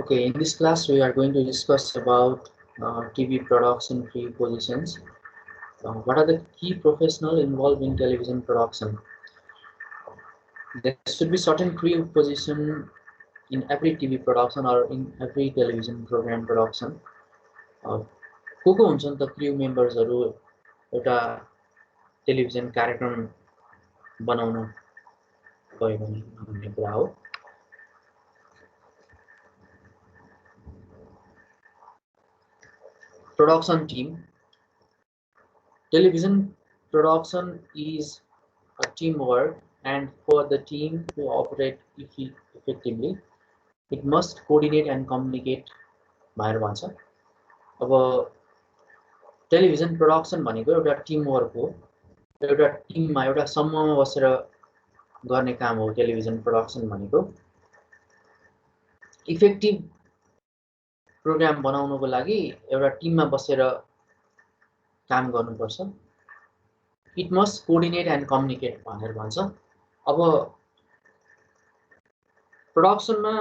Okay, in this class we are going to discuss about TV production positions. What are the key professionals involved in television production? There should be certain crew position in every TV production or in every television program production. को हुन्छन् त crew members-हरु एउटा television कार्यक्रम बनाउन गयो भने भन्ने कुरा हो। Production team. Television production is a teamwork, and for the team to operate effectively, it must coordinate and communicate. भनेर भन्छ। अब टेलिभिजन प्रोडक्सन भनेको एउटा टिमवर्क हो, एउटा टिममा एउटा समूहमा बसेर गर्ने काम हो। टेलिभिजन प्रोडक्सन भनेको इफेक्टिभ प्रोग्राम बनाउनको लागि एउटा टिममा बसेर काम गर्नुपर्छ। It must coordinate and communicate भनेर भन्छ। अब प्रोडक्सनमा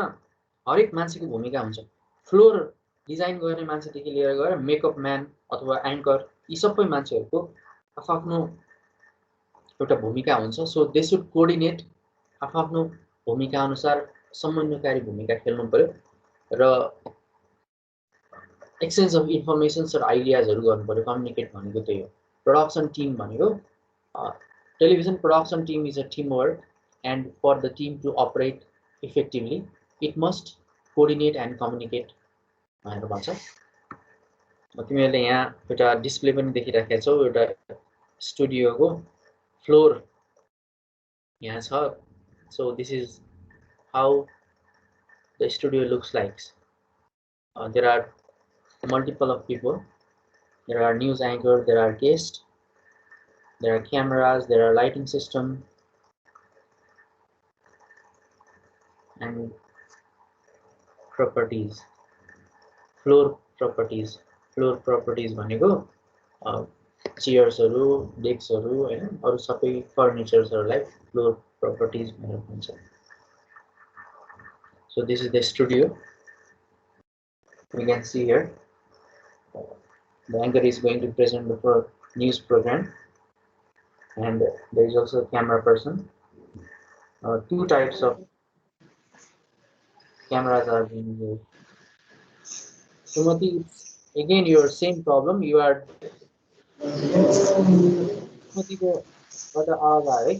हरेक मान्छेको भूमिका हुन्छ। फ्लोर डिजाइन गर्ने मान्छेदेखि लिएर गएर मेकअप म्यान अथवा एङ्कर, यी सबै मान्छेहरूको आफ्नो एउटा भूमिका हुन्छ। सो दे शुड कोअर्डिनेट, आफ्नो भूमिका अनुसार समन्वयकारी भूमिका खेल्नु पर्यो र एक्सचेन्ज अफ इन्फर्मेसन्स र आइडियाजहरु गर्नु पर्यो। कम्युनिकेट भनेको त्यही हो। प्रोडक्सन टिम भनेको television production team is a team work, and for the team to operate effectively it must coordinate and communicate भनेर भन्छ। तिमीहरूले यहाँ एउटा डिस्प्ले पनि देखिराखेका छौ, एउटा स्टुडियोको फ्लोर यहाँ छ। So this is how the studio looks like. There are multiple of people. There are news anchors, there are guests, there are cameras, there are lighting system, and properties. Floor properties भनेको चेयर्सहरु, डेस्कहरु हैन, अरु सबै फर्निचर्सहरुलाई floor properties भनेर भन्छ। So this is the studio. We can see here. The anchor is going to present the news program, and there is also a camera person. Two types of cameras are being used. Timothy, again your same problem. You are Timothy को बाट आवाज आयो है।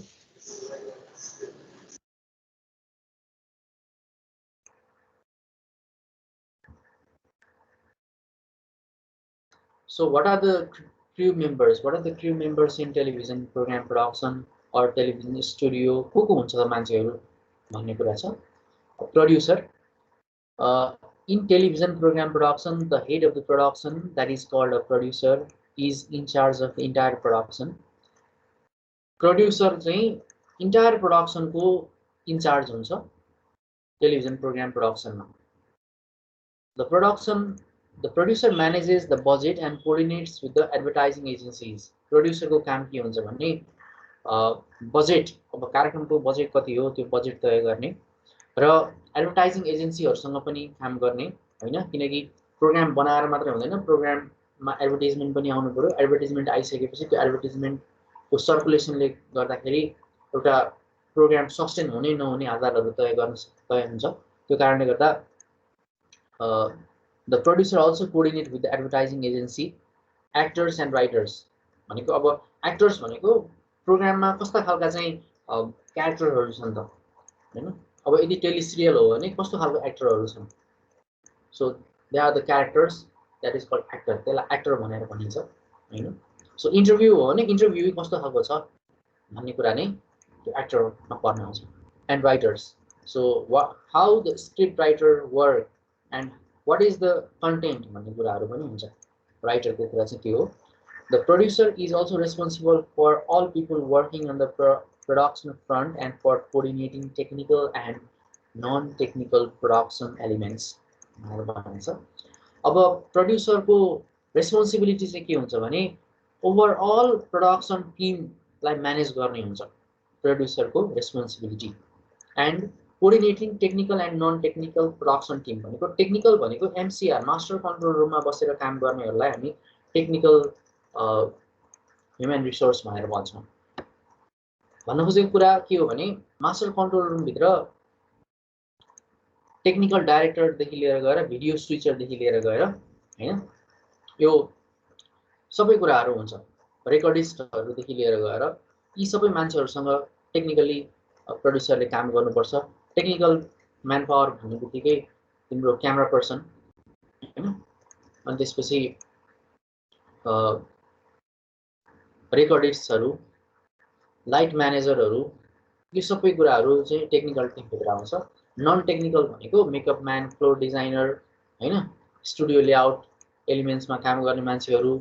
So what are the crew members? What are the crew members in television program production or television studio? को हुन्छ त मान्छेहरु भन्ने कुरा छ। Producer. In television program production, the head of the production, that is called a producer, is in charge of the entire production. Producer चाहिँ entire production को in charge हुन्छ television program production मा। The producer manages the budget and coordinates with the advertising agencies. Producer को काम के हुन्छ भन्ने budget, अब कार्यक्रमको बजेट कति हो त्यो बजेट तय गर्ने र एडभर्टाइजिङ एजेन्सीहरुसँग पनि काम गर्ने हैन, किनकि प्रोग्राम बनाएर मात्र हुँदैन, प्रोग्राममा एडभर्टाइजमेन्ट पनि आउनु पर्यो। एडभर्टाइजमेन्ट आइसकेपछि त्यो एडभर्टाइजमेन्टको सर्कुलेसनले गर्दाखेरि एउटा प्रोग्राम सस्टेन हुने नहुने आधारहरु तय हुन्छ। त्यो कारणले गर्दा the producer also coordinate with the advertising agency, actors and writers. भनेको अब एक्टर्स भनेको प्रोग्राममा कस्ता खालका चाहिँ क्यारेक्टरहरु छन् त हैन। अब यदि टेली सिरियल हो भने कस्तो खालको एक्टरहरु छन्। So they are the characters, that is called actor. त्यसलाई एक्टर भनेर भनिन्छ हैन। सो इन्टरभ्यु हो भने इन्टरभ्यु कस्तो खालको छ भन्ने कुरा नै त्यो एक्टरमा पर्न आउँछ। And writers, so how the script writer work and what is the content भन्ने कुराहरु पनि हुन्छ। राइटर को कुरा चाहिँ त्यो हो। The producer is also responsible for all people working on the production front and for coordinating technical and non-technical production elements भनेर भन्छ। अब प्रोड्युसर को रेस्पोन्सिबिलिटी चाहिँ के हुन्छ भने ओभरअल प्रोडक्सन टिमलाई म्यानेज गर्ने हुन्छ प्रोड्युसर को responsibility, and coordinating technical and non technical production team भनेको टेक्निकल भनेको एमसीआर मास्टर कन्ट्रोल रुममा बसेर काम गर्नेहरूलाई हामी टेक्निकल ह्युमन रिसोर्स भनेर भन्छौँ। भन्न खोजेको कुरा के हो भने मास्टर कन्ट्रोल रुमभित्र टेक्निकल डाइरेक्टरदेखि लिएर गएर भिडियो स्विचरदेखि लिएर गएर हैन यो सबै कुराहरू हुन्छ, रेकर्डिस्टहरूदेखि लिएर गएर यी सबै मान्छेहरूसँग टेक्निकली प्रड्युसरले काम गर्नुपर्छ। टेक्निकल म्यान पावर भन्ने बित्तिकै तिम्रो क्यामेरा पर्सन हैन, अनि त्यसपछि रेकर्डिस्टहरू, लाइट म्यानेजरहरू, यो सबै कुराहरू चाहिँ टेक्निकल टिमभित्र आउँछ। नन टेक्निकल भनेको मेकअप म्यान, फ्लोर डिजाइनर हैन, स्टुडियो लेआउट एलिमेन्ट्समा काम गर्ने मान्छेहरू,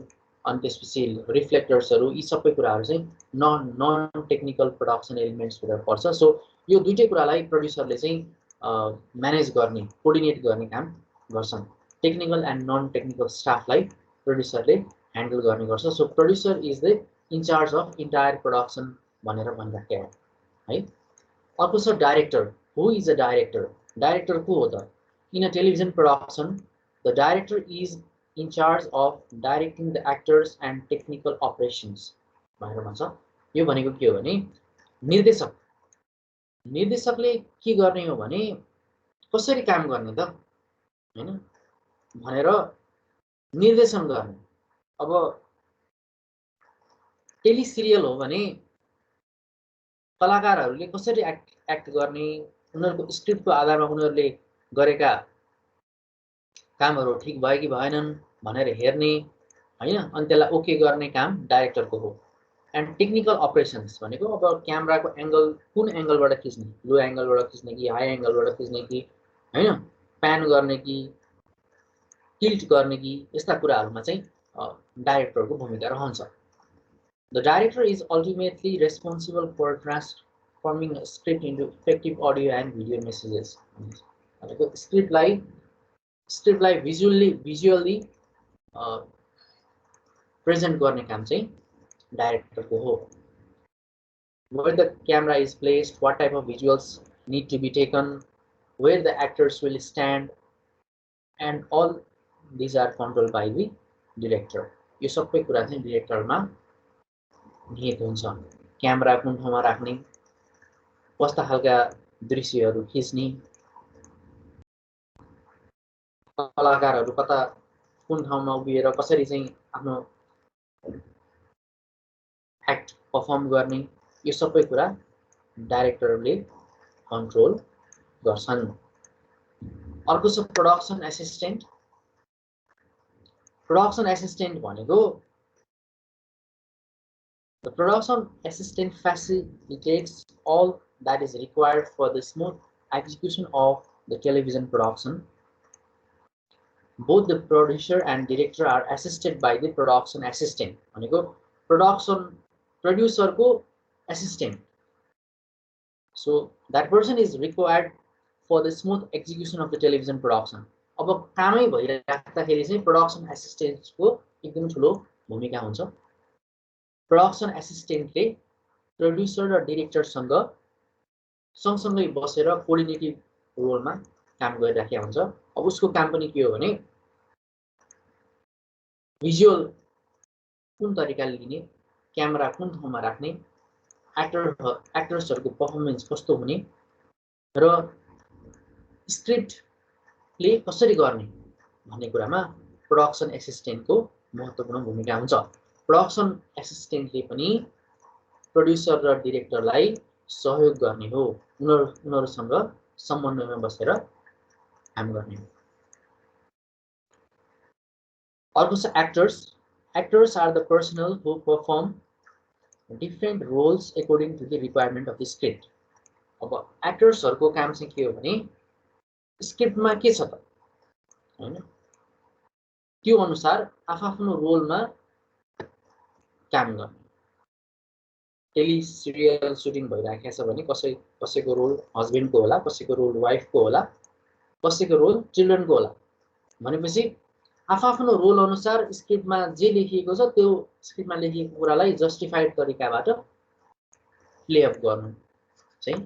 अनि त्यसपछि रिफ्लेक्टर्सहरू, यी सबै कुराहरू चाहिँ नन टेक्निकल प्रोडक्सन एलिमेन्ट्सभित्र पर्छ। सो यो दुईटै कुरालाई प्रड्युसरले चाहिँ म्यानेज गर्ने, कोअर्डिनेट गर्ने काम गर्छन्। टेक्निकल एन्ड नन टेक्निकल स्टाफलाई प्रड्युसरले ह्यान्डल गर्ने गर्छ। So producer is the in charge of entire production भनेर भनिराखेको है। अर्को छ director. Who is a director? Director को हो त? In a television production the director is in charge of directing the actors and technical operations भनेर भन्छ। यो भनेको के हो भने निर्देशक, निर्देशकले के गर्ने हो भने कसरी काम गर्ने त हैन भनेर निर्देशन गर्ने। अब टेली सिरियल हो भने कलाकारहरूले कसरी एक्ट गर्ने, उनीहरूको स्क्रिप्टको आधारमा उनीहरूले गरेका कामहरू ठिक भयो कि भएनन् भनेर हेर्ने हैन, अनि त्यसलाई ओके गर्ने काम डाइरेक्टरको हो। एन्ड टेक्निकल अपरेसन्स भनेको अब क्यामेराको एंगल कुन एंगलबाट खिच्ने, लो एंगलबाट खिच्ने कि हाई एंगलबाट खिच्ने कि हैन, प्यान गर्ने कि टिल्ट गर्ने कि, यस्ता कुराहरूमा चाहिँ डाइरेक्टरको भूमिका रहन्छ। The director is ultimately responsible for transforming script into effective audio and video messages भनेको स्क्रिप्टलाई भिजुअली प्रेजेन्ट गर्ने काम चाहिँ डाइरेक्टरको हो। Where the camera is placed, what type of visuals need to be taken, where the actors will stand, and all these are controlled by the director. यो सबै कुरा चाहिँ डिरेक्टरमा निहित हुन्छ। क्यामेरा कुन ठाउँमा राख्ने, कस्ता खालका दृश्यहरू खिच्ने, कलाकारहरू कता कुन ठाउँमा उभिएर कसरी चाहिँ आफ्नो एक्ट परफर्म गर्ने, यो सबै कुरा डाइरेक्टरले कन्ट्रोल गर्छन्। अर्को छ प्रोडक्सन एसिस्टेन्ट। प्रोडक्सन एसिस्टेन्ट भनेको the production assistant facilitates all that is required for the smooth execution of the television production. Both the producer and director are assisted by the production assistant. भनेको producer को assistant. So that person is required for the smooth execution of the television production. अब कामै भइराख्दाखेरि चाहिँ production assistant को एकदम ठुलो भूमिका हुन्छ। प्रोडक्सन एसिस्टेन्टले प्रोड्युसर र डिरेक्टरसँग सँगसँगै बसेर कोअर्डिनेटिभ रोलमा काम गरिराखेको हुन्छ। अब उसको काम पनि के हो भने भिजुअल कुन तरिकाले लिने, क्यामेरा कुन ठाउँमा राख्ने, एक्टर्सहरूको परफर्मेन्स कस्तो हुने र स्क्रिप्टले कसरी गर्ने भन्ने कुरामा प्रोडक्सन एसिस्टेन्टको महत्त्वपूर्ण भूमिका हुन्छ। प्रोडक्सन एसिस्टेन्टले पनि प्रोड्युसर र डिरेक्टरलाई सहयोग गर्ने हो, उनीहरूसँग समन्वयमा बसेर काम गर्ने हो। अर्को छ actors. Actors are the personnel who perform different roles according to the requirement of the script. अब एक्टर्सहरूको काम चाहिँ के हो भने स्क्रिप्टमा के छ त हैन, त्यो अनुसार आफ्नो रोलमा काम गर्ने। टेली सिरियल सुटिङ भइराखेको छ भने कसैको रोल हस्बेन्डको होला, कसैको रोल वाइफको होला, कसैको रोल चिल्ड्रनको होला भनेपछि आफ्नो रोल अनुसार स्क्रिप्टमा जे लेखिएको छ त्यो स्क्रिप्टमा लेखिएको कुरालाई जस्टिफाइड तरिकाबाट प्ले अप गर्नु चाहिँ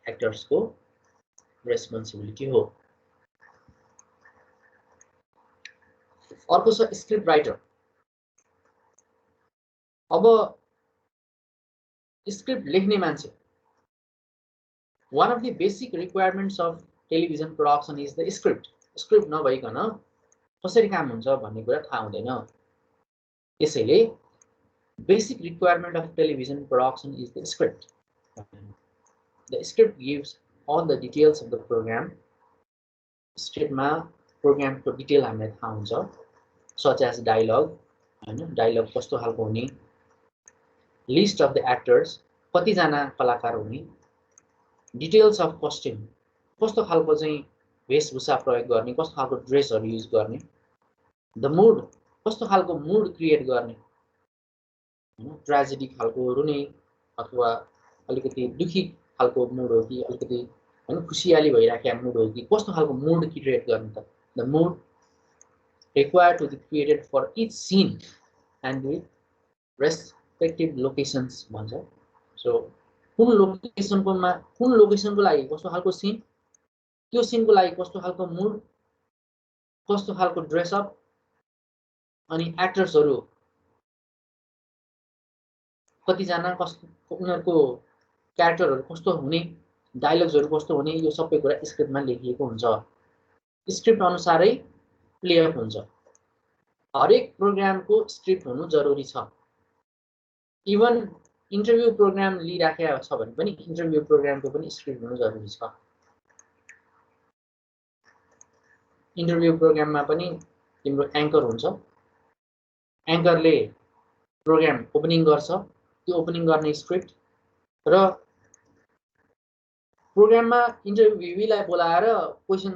एक्टर्सको रेस्पोन्सिबिलिटी हो। अर्को छ स्क्रिप्ट राइटर। अब स्क्रिप्ट लेख्ने मान्छे, one of the basic requirements of television production is the script. Script नभइकन कसरी काम हुन्छ भन्ने कुरा थाहा हुँदैन। यसैले basic requirement of television production is the script. The script gives all the details of the program. स्क्रिप्टमा प्रोग्रामको डिटेल हामीलाई थाहा हुन्छ, such as dialogue, हैन, डायलग कस्तो खालको हुने, लिस्ट अफ द एक्टर्स, कतिजना कलाकार हुने, डिटेल्स अफ कस्ट्युम, कस्तो खालको चाहिँ वेशभूषा प्रयोग गर्ने, कस्तो खालको ड्रेसहरू युज गर्ने, द मुड, कस्तो खालको मुड क्रिएट गर्ने, ट्रेजेडी खालको रुने अथवा अलिकति दुखी खालको मुड हो कि अलिकति हैन खुसियाली भइराखेको मुड हो कि कस्तो खालको मुड क्रिएट गर्ने त, the mood required to be created for each scene and the respective locations भन्छ। सो कुन लोकेसनको लागि कस्तो खालको सिन, त्यो सिनको लागि कस्तो खालको मुड, कस्तो खालको ड्रेसअप, अनि एक्टर्सहरू कतिजना, कस्तो उनीहरूको क्यारेक्टरहरू कस्तो हुने, डायलग्सहरू कस्तो हुने, यो सबै कुरा स्क्रिप्टमा लेखिएको हुन्छ। स्क्रिप्ट अनुसारै प्ले अप हुन्छ। हरेक प्रोग्रामको स्क्रिप्ट हुनु जरुरी छ। इभन इन्टरभ्यू प्रोग्राम लिइराखेको छ भने पनि इन्टरभ्यू प्रोग्रामको पनि स्क्रिप्ट हुनु जरुरी छ। इन्टरभ्यू प्रोग्राममा पनि तिम्रो एङ्कर हुन्छ, एङ्करले प्रोग्राम ओपनिङ गर्छ, त्यो ओपनिङ गर्ने स्क्रिप्ट र प्रोग्राममा इन्टरभ्युलाई बोलाएर क्वेशन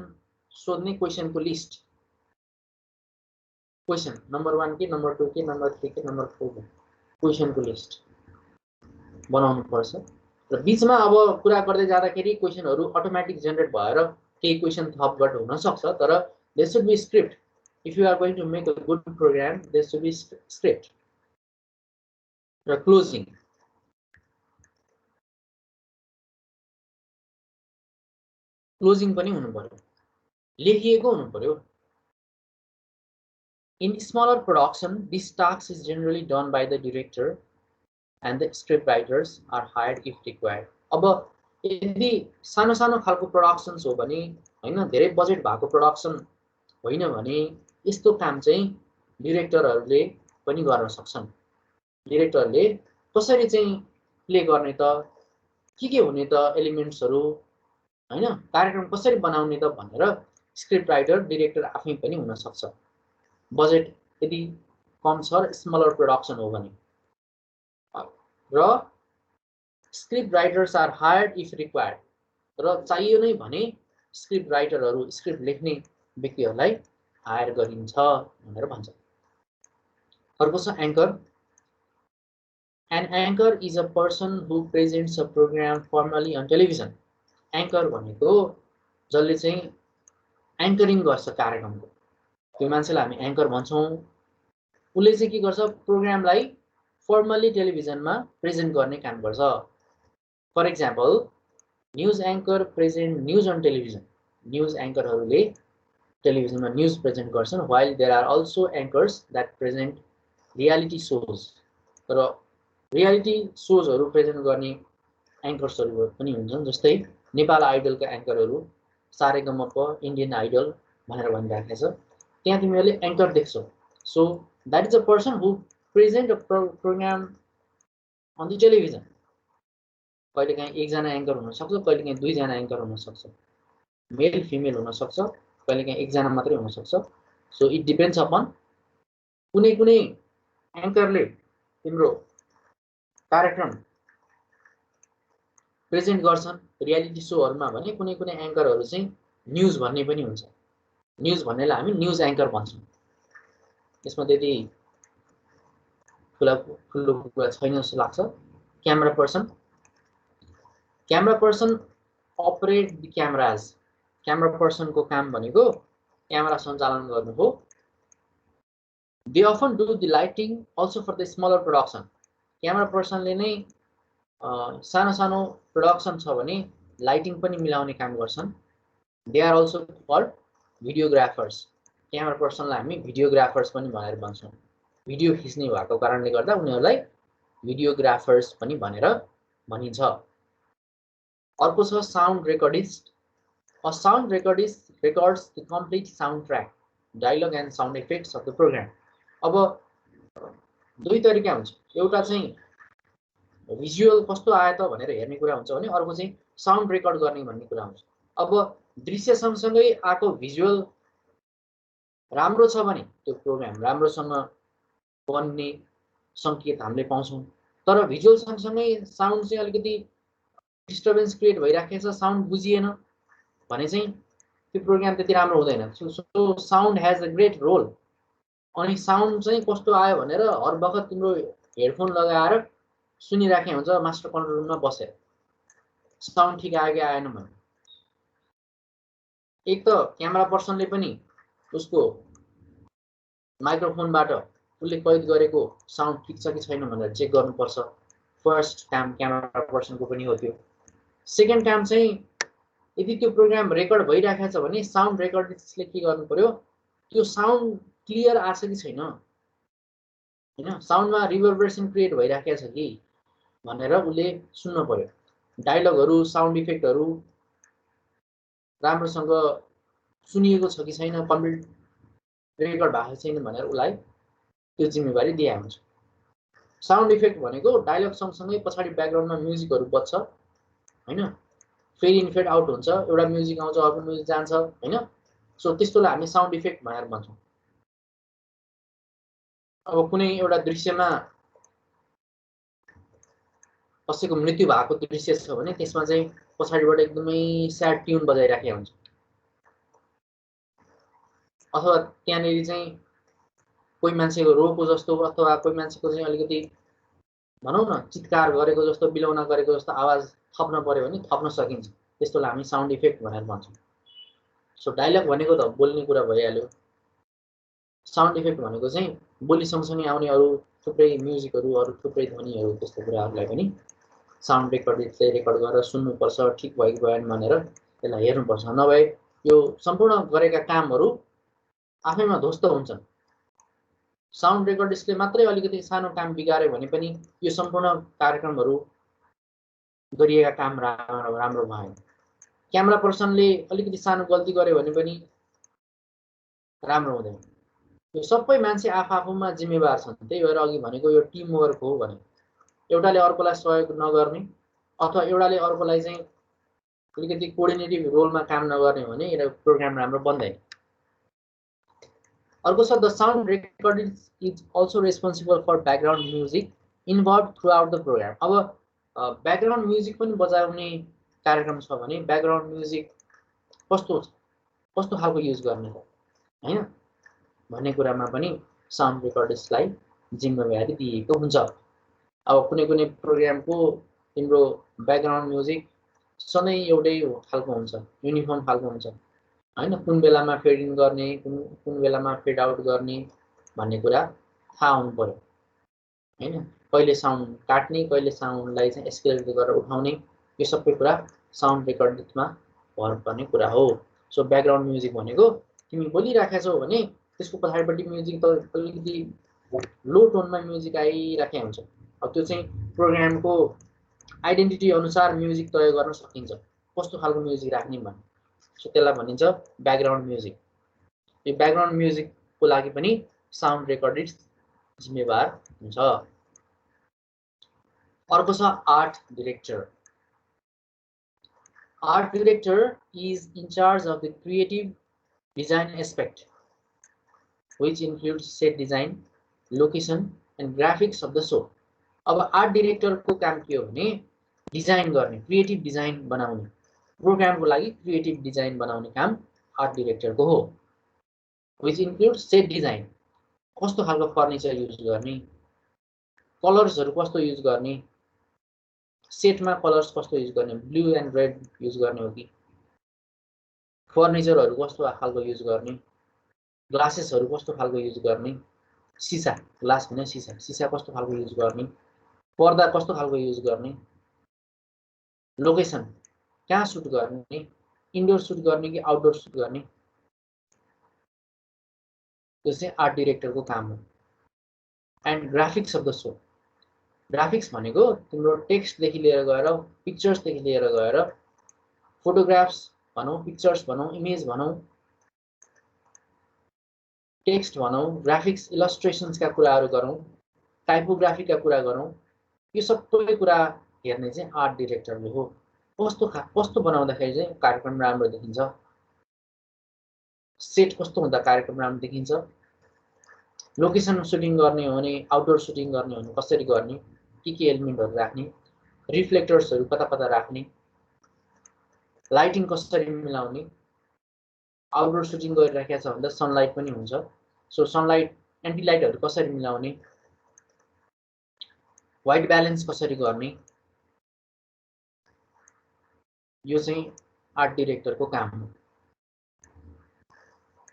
सोध्ने क्वेशनको लिस्ट, क्वेशन नम्बर 1 के, नम्बर 2 के, नम्बर 3 के, नम्बर 4 के क्वेशनको लिस्ट बनाउनु पर्छ। र बीचमा अब कुरा गर्दै जाँदाखेरि क्वेशनहरू अटोमेटिक जेनेरेट भएर केही क्वेशन थप घट हुन सक्छ, तर there should be script. If you are going to make a good program there should be script. र क्लोजिङ, क्लोजिङ पनि हुनु पर्यो, लेखिएको हुनु पर्यो। In smaller production, this task is generally done by the director and the script writers are hired if required. अब यदि सानो सानो खालको प्रोडक्सन्स हो भने हैन, धेरै बजेट भएको प्रोडक्सन होइन भने यस्तो काम चाहिँ डिरेक्टरहरूले पनि गर्न सक्छन्। डिरेक्टरले कसरी चाहिँ प्ले गर्ने त, के हुने त एलिमेन्ट्सहरू हैन, कार्यक्रम कसरी बनाउने त भनेर स्क्रिप्ट राइटर डिरेक्टर आफै पनि हुन सक्छ। बजेट यदि कम छ र स्मलर प्रोडक्सन हो भने, र script writers are hired if required, र चाहियो नै भने स्क्रिप्ट राइटरहरू, स्क्रिप्ट लेख्ने व्यक्तिहरूलाई हायर गरिन्छ भनेर भन्छ। अर्को छ anchor. An anchor is a person who presents a program formally on television. Anchor भनेको जसले चाहिँ एङ्करिङ गर्छ कार्यक्रमको, त्यो मान्छेलाई हामी एङ्कर भन्छौँ। उसले चाहिँ के गर्छ, प्रोग्रामलाई फर्मली टेलिभिजनमा प्रेजेन्ट गर्ने काम गर्छ। For example, news anchor present news on television. News एङ्करहरूले टेलिभिजनमा न्युज प्रेजेन्ट गर्छन्, while there are also anchors that present reality shows. तर रियालिटी सोजहरू प्रेजेन्ट गर्ने एङ्कर्सहरू पनि हुन्छन्, जस्तै नेपाल आइडलका एङ्करहरू, सारेगमप, इन्डियन आइडल भनेर भनिराखेको छ, त्यहाँ तिमीहरूले एङ्कर देख्छौ। So that is a person who present a program on the television. कहिलेकाहीँ एकजना एङ्कर हुनसक्छ, कहिलेकाहीँ दुईजना एङ्कर हुनसक्छ, मेल फिमेल हुनसक्छ, कहिलेकाहीँ एकजना मात्रै हुनसक्छ। So it depends upon. कुनै कुनै एङ्करले तिम्रो कार्यक्रम प्रेजेन्ट गर्छन् रियालिटी सोहरूमा भने, कुनै कुनै एङ्करहरू चाहिँ न्युज भन्ने पनि हुन्छ। न्युज भन्नेलाई हामी न्युज एङ्कर भन्छौँ। यसमा त्यति ठुलो कुरा छैन जस्तो लाग्छ। Camera person, camera person operate the cameras. Camera पर्सनको काम भनेको क्यामेरा सञ्चालन गर्नु हो। They often do the lighting also for the smaller production. Camera पर्सनले नै सानो सानो प्रोडक्सन छ भने लाइटिङ पनि मिलाउने काम गर्छन्। They are also called videographers. Camera पर्सनलाई हामी भिडियोग्राफर्स पनि भनेर भन्छौँ। भिडियो खिच्ने भएको कारणले गर्दा उनीहरूलाई भिडियोग्राफर्स पनि भनेर भनिन्छ। अर्को छ sound recordist. A sound recordist records the complete soundtrack, dialogue and sound effects of the program. अब दुई तरिका हुन्छ, एउटा चाहिँ भिजुअल कस्तो आयो त भनेर हेर्ने कुरा हुन्छ भने अर्को चाहिँ साउन्ड रेकर्ड गर्ने भन्ने कुरा हुन्छ। अब दृश्य सँगसँगै आएको भिजुअल राम्रो छ भने त्यो प्रोग्राम राम्रोसँग बन्ने संकेत हामीले पाउँछौँ। तर भिजुअल सँगसँगै साउन्ड चाहिँ अलिकति डिस्टर्बेन्स क्रिएट भइराखेको छ, साउन्ड बुझिएन भने चाहिँ त्यो प्रोग्राम त्यति राम्रो हुँदैन। So sound has a great role. अनि साउन्ड चाहिँ कस्तो आयो भनेर हर बखत तिम्रो हेडफोन लगाएर सुनिराखे हुन्छ मास्टर कन्ट्रोल रुममा बसेर, साउन्ड ठिक आयो कि आएन भने। एक त क्यामेरा पर्सनले पनि उसको माइक्रोफोनबाट उसले कैद गरेको साउन्ड ठिक छ कि छैन भनेर चेक गर्नुपर्छ। फर्स्ट काम क्यामेरा पर्सनको पनि हो त्यो। सेकेन्ड काम चाहिँ यदि त्यो प्रोग्राम रेकर्ड भइराखेको छ भने साउन्ड रेकर्डिस्टले के गर्नु पर्यो, त्यो साउन्ड क्लियर आछ कि छैन हैन, साउन्डमा रिभर्बरेसन क्रिएट भइराखेको छ कि भनेर उसले सुन्न पर्यो। डायलगहरू साउन्ड इफेक्टहरू राम्रोसँग सुनिएको छ कि छैन, कम्प्लिट रेकर्ड भएको छैन भनेर उसलाई त्यो जिम्मेवारी दिएको हुन्छ। साउन्ड इफेक्ट भनेको डायलग सँगसँगै पछाडि ब्याकग्राउन्डमा म्युजिकहरू बज्छ हैन, फेड इन फेड आउट हुन्छ, एउटा म्युजिक आउँछ अर्को म्युजिक जान्छ हैन। सो त्यस्तोलाई हामी साउन्ड इफेक्ट भनेर भन्छौँ। अब कुनै एउटा दृश्यमा कसैको मृत्यु भएको दृश्य छ भने त्यसमा चाहिँ पछाडिबाट एकदमै स्याड ट्युन बजाइराखेको हुन्छ, अथवा त्यहाँनिर चाहिँ कोही मान्छेको रोको जस्तो अथवा कोही मान्छेको चाहिँ अलिकति भनौँ न चित्कार गरेको जस्तो बिलौना गरेको जस्तो आवाज थप्न पर्यो भने थप्न सकिन्छ। त्यस्तोलाई हामी साउन्ड इफेक्ट भनेर भन्छौँ। सो डायलग भनेको त बोल्ने कुरा भइहाल्यो, साउन्ड इफेक्ट भनेको चाहिँ बोली सँगसँगै आउने अरू थुप्रै म्युजिकहरू अरू थुप्रै ध्वनिहरू त्यस्तो कुराहरूलाई पनि साउन्ड रेकर्डिस्टले रेकर्ड गरेर सुन्नुपर्छ, ठिक भयो कि भएन भनेर त्यसलाई हेर्नुपर्छ। नभए यो सम्पूर्ण गरेका कामहरू आफैमा ध्वस्त हुन्छन्। साउन्ड रेकर्डिस्टले मात्रै अलिकति सानो काम बिगार्यो भने पनि यो सम्पूर्ण कार्यक्रमहरू गरिएका काम राम्रो भएन। क्यामेरा पर्सनले अलिकति सानो गल्ती गर्यो भने पनि राम्रो हुँदैन। यो सबै मान्छे आफूमा जिम्मेवार छन्। त्यही भएर अघि भनेको यो टिम वर्क हो भने एउटाले अर्कोलाई सहयोग नगर्ने अथवा एउटाले अर्कोलाई चाहिँ अलिकति कोअर्डिनेटिभ रोलमा काम नगर्ने भने यो प्रोग्राम राम्रो बन्दैन। अर्को छ the sound recordist is also responsible for background music involve throughout the program. अब ब्याकग्राउन्ड म्युजिक पनि बजाउने कार्यक्रम छ भने ब्याकग्राउन्ड म्युजिक कस्तो खालको युज गर्ने हैन भन्ने कुरामा पनि साउन्ड रेकर्डिस्टलाई जिम्मेवारी दिएको हुन्छ। अब कुनै कुनै प्रोग्रामको तिम्रो ब्याकग्राउन्ड म्युजिक सधैँ एउटै खालको हुन्छ, युनिफर्म खालको हुन्छ हैन, कुन बेलामा फेड इन गर्ने कुन बेलामा फेड आउट गर्ने भन्ने कुरा थाहा हुनु पर्यो हैन। कहिले साउन्ड काट्ने कहिले साउन्डलाई चाहिँ एस्केलेट गरेर उठाउने, यो सबै कुरा साउन्ड रेकर्डिङमा भर पर्ने कुरा हो। सो ब्याकग्राउन्ड म्युजिक भनेको तिमी बोलिराखेका छौ भने त्यसको पछाडिपट्टि म्युजिक त अलिकति लो टोनमा म्युजिक आइराखेको हुन्छ। अब त्यो चाहिँ प्रोग्रामको आइडेन्टिटी अनुसार म्युजिक तय गर्न सकिन्छ कस्तो खालको म्युजिक राख्ने भन्ने। सो त्यसलाई भनिन्छ ब्याकग्राउन्ड म्युजिक। यो ब्याकग्राउन्ड म्युजिकको लागि पनि साउन्ड रेकर्डिस्ट जिम्मेवार हुन्छ। अर्को छ art director. Art director is in charge of the creative design aspect which includes set design, location and graphics of the show. अब आर्ट डिरेक्टरको काम के हो भने डिजाइन गर्ने, क्रिएटिभ डिजाइन बनाउने, प्रोग्रामको लागि क्रिएटिभ डिजाइन बनाउने काम आर्ट डिरेक्टरको हो। which includes set design, कस्तो खालको फर्निचर युज गर्ने, कलर्सहरू कस्तो युज गर्ने, सेटमा कलर्स कस्तो युज गर्ने, ब्लू एन्ड रेड युज गर्ने हो कि, फर्निचरहरू कस्तो खालको युज गर्ने, ग्लासेसहरू कस्तो खालको युज गर्ने, सिसा ग्लास होइन सिसा कस्तो खालको युज गर्ने, पर्दा कस्तो खालको युज गर्ने, लोकेसन कहाँ सुट गर्ने, इन्डोर सुट गर्ने कि आउटडोर सुट गर्ने, त्यो चाहिँ आर्ट डिरेक्टरको काम हो। And graphics of the so, graphics भनेको तिम्रो टेक्स्टदेखि लिएर गएर पिक्चर्सदेखि लिएर गएर फोटोग्राफ्स भनौँ, पिक्चर्स भनौँ, इमेज भनौँ, टेक्स्ट भनौँ, ग्राफिक्स इलस्ट्रेसन्सका कुराहरू गरौँ, टाइपोग्राफीका कुरा गरौँ, यो सबै कुरा हेर्ने चाहिँ आर्ट डिरेक्टरले हो। कस्तो बनाउँदाखेरि चाहिँ कार्यक्रम राम्रो देखिन्छ, सेट कस्तो हुँदा कार्यक्रम राम्रो देखिन्छ, लोकेसन सुटिङ गर्ने हो भने, आउटडोर सुटिङ गर्ने हो भने कसरी गर्ने, के एलिमेन्टहरू राख्ने, रिफ्लेक्टर्सहरू कता कता राख्ने, लाइटिङ कसरी मिलाउने, आउटडोर सुटिङ गरिराखेको छ भने त सनलाइट पनि हुन्छ, सो सनलाइट एन्टी लाइटहरू कसरी मिलाउने, व्हाइट ब्यालेन्स कसरी गर्ने, यो चाहिँ आर्ट डिरेक्टरको काम हो।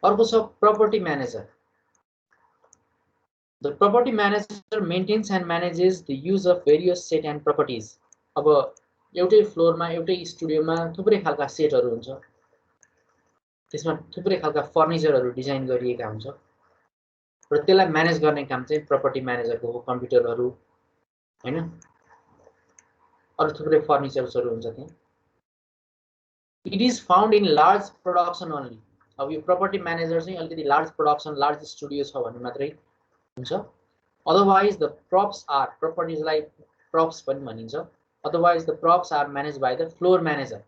अर्को छ property manager. The property manager maintains and manages the use of various set and properties. अब एउटै फ्लोरमा एउटै स्टुडियोमा थुप्रै खालका सेटहरू हुन्छ, त्यसमा थुप्रै खालका फर्निचरहरू डिजाइन गरिएका हुन्छ र त्यसलाई म्यानेज गर्ने काम चाहिँ प्रपर्टी म्यानेजरको हो। कम्प्युटरहरू हैन, अरू थुप्रै फर्निचर्सहरू हुन्छ त्यहाँ। It is found in large production only. अब यो प्रपर्टी म्यानेजर चाहिँ अलिकति लार्ज प्रोडक्सन, लार्ज स्टुडियो छ भने मात्रै हुन्छ। अदरवाइज द प्रप्स आर, प्रपर्टिजलाई प्रप्स पनि भनिन्छ, otherwise the props are manage by the floor manager.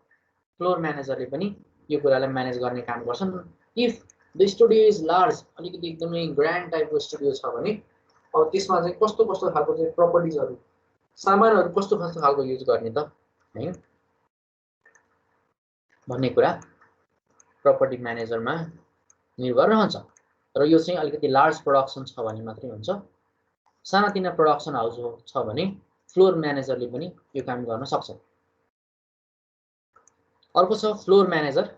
Floor म्यानेजरले पनि यो कुरालाई म्यानेज गर्ने काम गर्छन्। If the studio is large, अलिकति एकदमै ग्रान्ड टाइपको स्टुडियो छ भने अब त्यसमा चाहिँ कस्तो कस्तो खालको चाहिँ प्रपर्टिजहरू, सामानहरू कस्तो कस्तो खालको युज गर्ने त हैन भन्ने कुरा प्रपर्टी म्यानेजरमा निर्भर रहन्छ। र यो चाहिँ अलिकति लार्ज प्रोडक्सन छ भने मात्रै हुन्छ। सानातिना प्रोडक्सन हाउस छ भने फ्लोर म्यानेजरले पनि यो काम गर्न सक्छ। अर्को छ floor manager.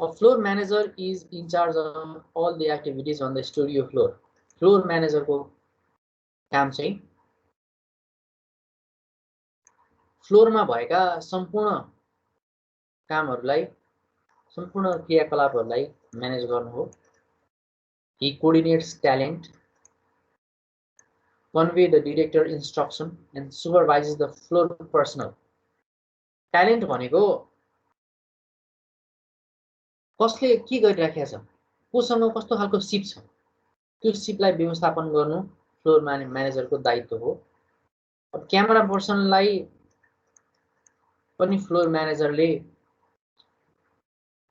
A floor manager is in charge of all the activities on the studio floor. Floor manager को काम चाहिँ फ्लोरमा भएका सम्पूर्ण कामहरूलाई, सम्पूर्ण क्रियाकलापहरूलाई म्यानेज गर्नु हो। He coordinates talent, convey the director instruction and supervises the floor personnel. Talent भनेको कसले के गरिराखेको छ, कोसँग कस्तो खालको सिप छ, त्यो सिपलाई व्यवस्थापन गर्नु फ्लोर म्यानेजरको दायित्व हो। अब क्यामेरा पर्सनलाई पनि फ्लोर म्यानेजरले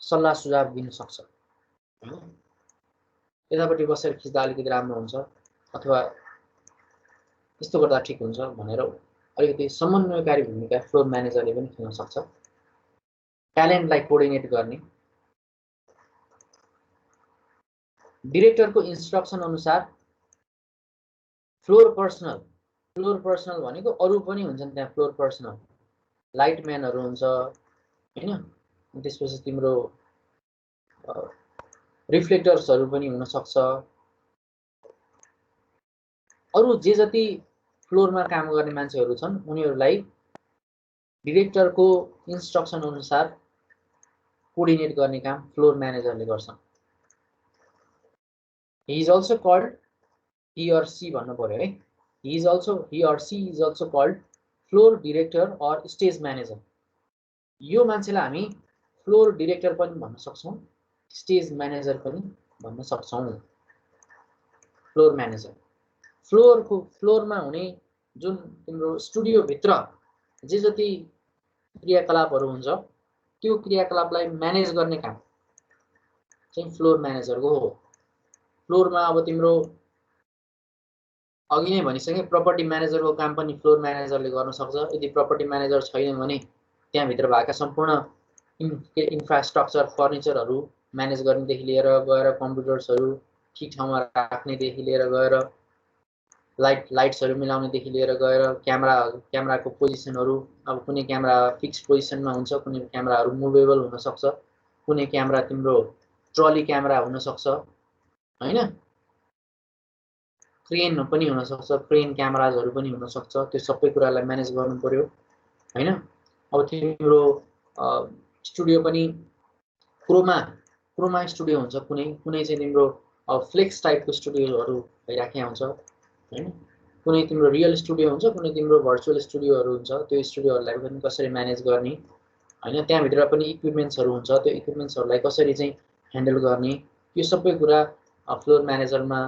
सल्लाह सुझाव दिन सक्छ। यतापट्टि बसेर खिच्दा अलिकति राम्रो हुन्छ अथवा यस्तो गर्दा ठिक हुन्छ भनेर अलिकति समन्वयकारी भूमिका फ्लोर म्यानेजरले पनि खेल्न सक्छ। ट्यालेन्टलाई कोअर्डिनेट गर्ने, डिरेक्टरको इन्स्ट्रक्सन अनुसार फ्लोर पर्सनल भनेको अरू पनि हुन्छन् त्यहाँ। फ्लोर पर्सनल लाइटम्यानहरू हुन्छ हैन, त्यसपछि तिम्रो रिफ्लेक्टर्सहरू पनि हुन सक्छ। अरू जे जति फ्लोरमा काम गर्ने मान्छेहरू छन् उनीहरूलाई डिरेक्टरको इन्स्ट्रक्सन अनुसार कोअर्डिनेट गर्ने काम फ्लोर म्यानेजरले गर्छ। He is also called, he or she भन्नु पर्यो है, he or she is also called floor director or stage manager. यो मान्छेलाई हामी फ्लोर डिरेक्टर पनि भन्न सक्छौं, स्टेज म्यानेजर पनि भन्न सक्छौं। फ्लोर म्यानेजर फ्लोरमा हुने जुन तिम्रो स्टुडियो भित्र जे जति क्रियाकलापहरू हुन्छ त्यो क्रियाकलापलाई म्यानेज गर्ने काम चाहिँ फ्लोर म्यानेजरको हो। फ्लोरमा अब तिम्रो अघि नै भनिसके प्रपर्टी म्यानेजरको काम पनि फ्लोर म्यानेजरले गर्न सक्छ। यदि प्रपर्टी म्यानेजर छैन भने त्यहाँ भित्र भएका सम्पूर्ण इन्फ्रास्ट्रक्चर, फर्निचरहरू म्यानेज गर्नेदेखि लिएर गएर कम्प्युटर्सहरू ठिक ठाउँमा राख्नेदेखि लिएर गएर लाइट्सहरू मिलाउनेदेखि लिएर गएर क्यामेराको पोजिसनहरू, अब कुनै क्यामेरा फिक्स पोजिसनमा हुन्छ, कुनै क्यामेराहरू मुभेबल हुन सक्छ, कुनै क्यामेरा तिम्रो ट्रली क्यामेरा हुन सक्छ हैन, क्रेन पनि हुन सक्छ, क्रेन क्यामेराजहरू पनि हुन सक्छ। त्यो सबै कुरालाई म्यानेज गर्नु पर्यो हैन। अब तिम्रो स्टुडियो पनि क्रोमा स्टुडियो हुन्छ, कुनै चाहिँ तिम्रो फ्लेक्स टाइपको स्टुडियोहरू भइराखेको हुन्छ हैन। कुनै तिम्रो रियल स्टुडियो हुन्छ, कुनै तिम्रो भर्चुअल स्टुडियोहरू हुन्छ। त्यो स्टुडियोहरूलाई पनि कसरी म्यानेज गर्ने हैन, त्यहाँभित्र पनि इक्विपमेन्ट्सहरू हुन्छ, त्यो इक्विपमेन्ट्सहरूलाई कसरी चाहिँ ह्यान्डल गर्ने, यो सबै कुरा फ्लोर म्यानेजरमा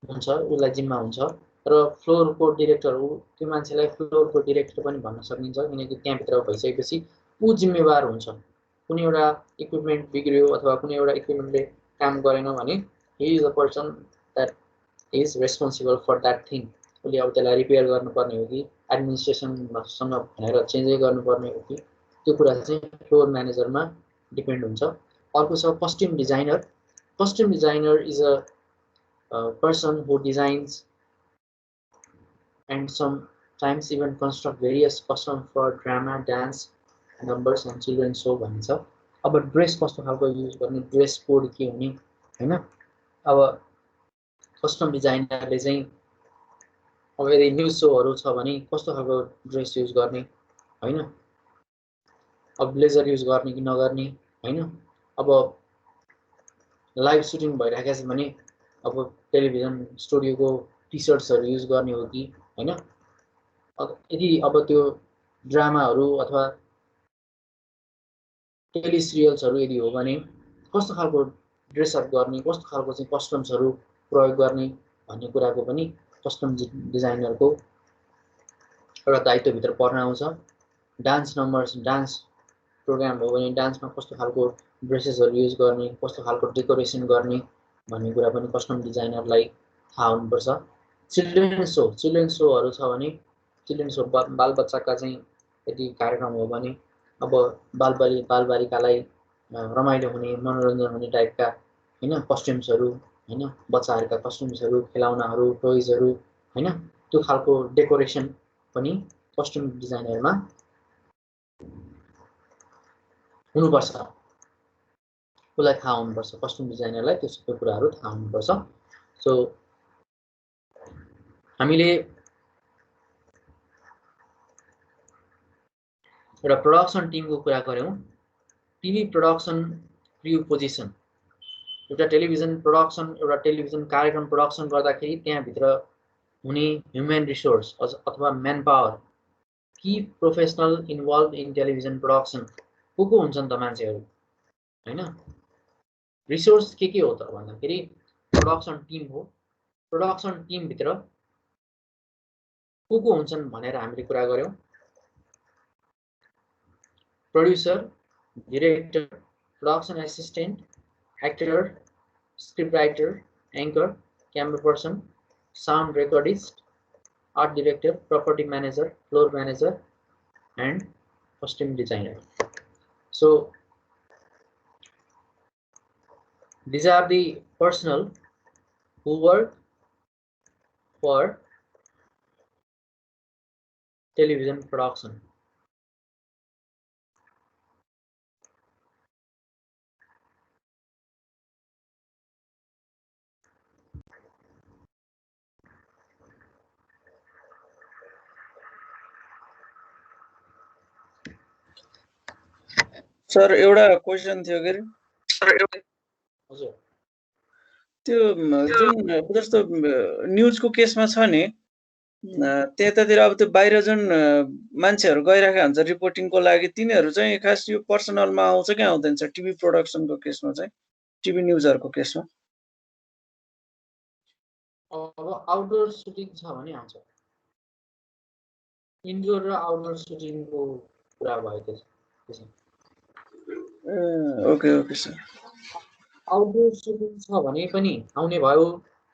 हुन्छ, उसलाई जिम्मा हुन्छ। र फ्लोरको डिरेक्टरहरू, त्यो मान्छेलाई फ्लोरको डिरेक्टर पनि भन्न सकिन्छ, किनकि त्यहाँभित्र भइसकेपछि ऊ जिम्मेवार हुन्छ। कुनै एउटा इक्विपमेन्ट बिग्रियो अथवा कुनै एउटा इक्विपमेन्टले काम गरेन भने he is a person that is responsible for that thing. उसले अब त्यसलाई रिपेयर गर्नुपर्ने हो कि एडमिनिस्ट्रेसनसँग भनेर चेन्जै गर्नुपर्ने हो कि, त्यो कुरा चाहिँ फ्लोर म्यानेजरमा डिपेन्ड हुन्छ। अर्को छ costume designer. Costume designer is a person who designs and sometimes even construct various costumes for drama, dance, numbers and children's show भनिन्छ। अब ड्रेस कस्तो खालको युज गर्ने, ड्रेस कोड के हुने हैन। अब कस्टम डिजाइनरले चाहिँ अब यदि न्युज सोहरू छ भने कस्तो खालको ड्रेस युज गर्ने हैन, अब ब्लेजर युज गर्ने कि नगर्ने हैन। अब लाइभ सुटिङ भइरहेको छ भने अब टेलिभिजन स्टुडियोको टी-सर्ट्सहरू युज गर्ने हो कि हैन। यदि अब त्यो ड्रामाहरू अथवा टेली सिरियल्सहरू यदि हो भने कस्तो खालको ड्रेसअप गर्ने, कस्तो खालको चाहिँ कस्टम्सहरू प्रयोग गर्ने भन्ने कुराको पनि कस्टम डिजाइनरको एउटा दायित्वभित्र पर्न आउँछ। डान्स नम्बर्स, डान्स प्रोग्राम हो भने डान्समा कस्तो खालको ड्रेसेसहरू युज गर्ने, कस्तो खालको डेकोरेसन गर्ने भन्ने कुरा पनि कस्टम डिजाइनरलाई थाहा हुनुपर्छ। चिल्ड्रेन सोहरू छ भने चिल्ड्रेन सो बालबच्चाका चाहिँ यदि कार्यक्रम हो भने अब बालबालिकालाई रमाइलो हुने, मनोरञ्जन हुने टाइपका हैन कस्ट्युम्सहरू हैन, बच्चाहरूका कस्ट्युम्सहरू, खेलौनाहरू, टोइजहरू हैन, त्यो खालको डेकोरेसन पनि कस्ट्युम डिजाइनरमा हुनुपर्छ। उसलाई थाहा हुनुपर्छ, कस्ट्युम डिजाइनरलाई त्यो सबै कुराहरू थाहा हुनुपर्छ। सो हामीले एउटा प्रोडक्सन टिमको कुरा गऱ्यौँ। टिभी प्रोडक्सन क्र्यु पोजिसन, एउटा टेलिभिजन प्रोडक्सन, एउटा टेलिभिजन कार्यक्रम प्रोडक्सन गर्दाखेरि त्यहाँभित्र हुने ह्युमन रिसोर्स अथवा manpower, key professional involve in television production को हुन्छन् त मान्छेहरू हैन। रिसोर्स के हो त भन्दाखेरि प्रोडक्सन टिम हो। प्रोडक्सन टिमभित्र को हुन्छन् भनेर हामीले कुरा गऱ्यौँ। Producer, director, production assistant, actor, script writer, anchor, camera person, sound recordist, art director, property manager, floor manager and costume designer. So these are the personnel who work for television production. Sir एउटा question थियो के हजुर, त्यो जुन जस्तो न्युजको केसमा छ नि त्यतातिर अब त्यो बाहिर जुन मान्छेहरू गइरहेका हुन्छ रिपोर्टिङको लागि, तिनीहरू चाहिँ खास यो पर्सनलमा आउँछ कि आउँदैन सर? टिभी प्रोडक्सनको केसमा चाहिँ, टिभी न्युजहरूको केसमा अब आउटडोर सुटिङ छ भने आउँछ। इन्डोर र आउटडोर सुटिङको कुरा भएको छ। Okay okay sir. Outdoor shooting छ भने पनि आउने भयो,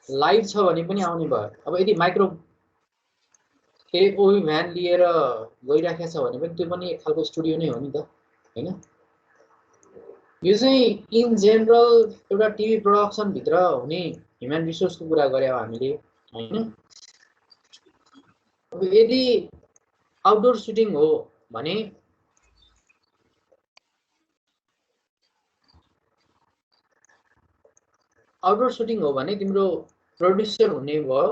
लाइभ छ भने पनि आउने भयो। अब यदि माइक्रो ओभी भ्यान लिएर गइराखेको छ भने पनि त्यो पनि एक खालको स्टुडियो नै हो नि त हैन। यो चाहिँ इन जेनरल एउटा टिभी प्रोडक्सन भित्र हुने ह्युमन रिसोर्सको कुरा गर्यौँ हामीले हैन। अब यदि आउटडोर सुटिङ हो भने तिम्रो प्रोड्युसर हुने भयो,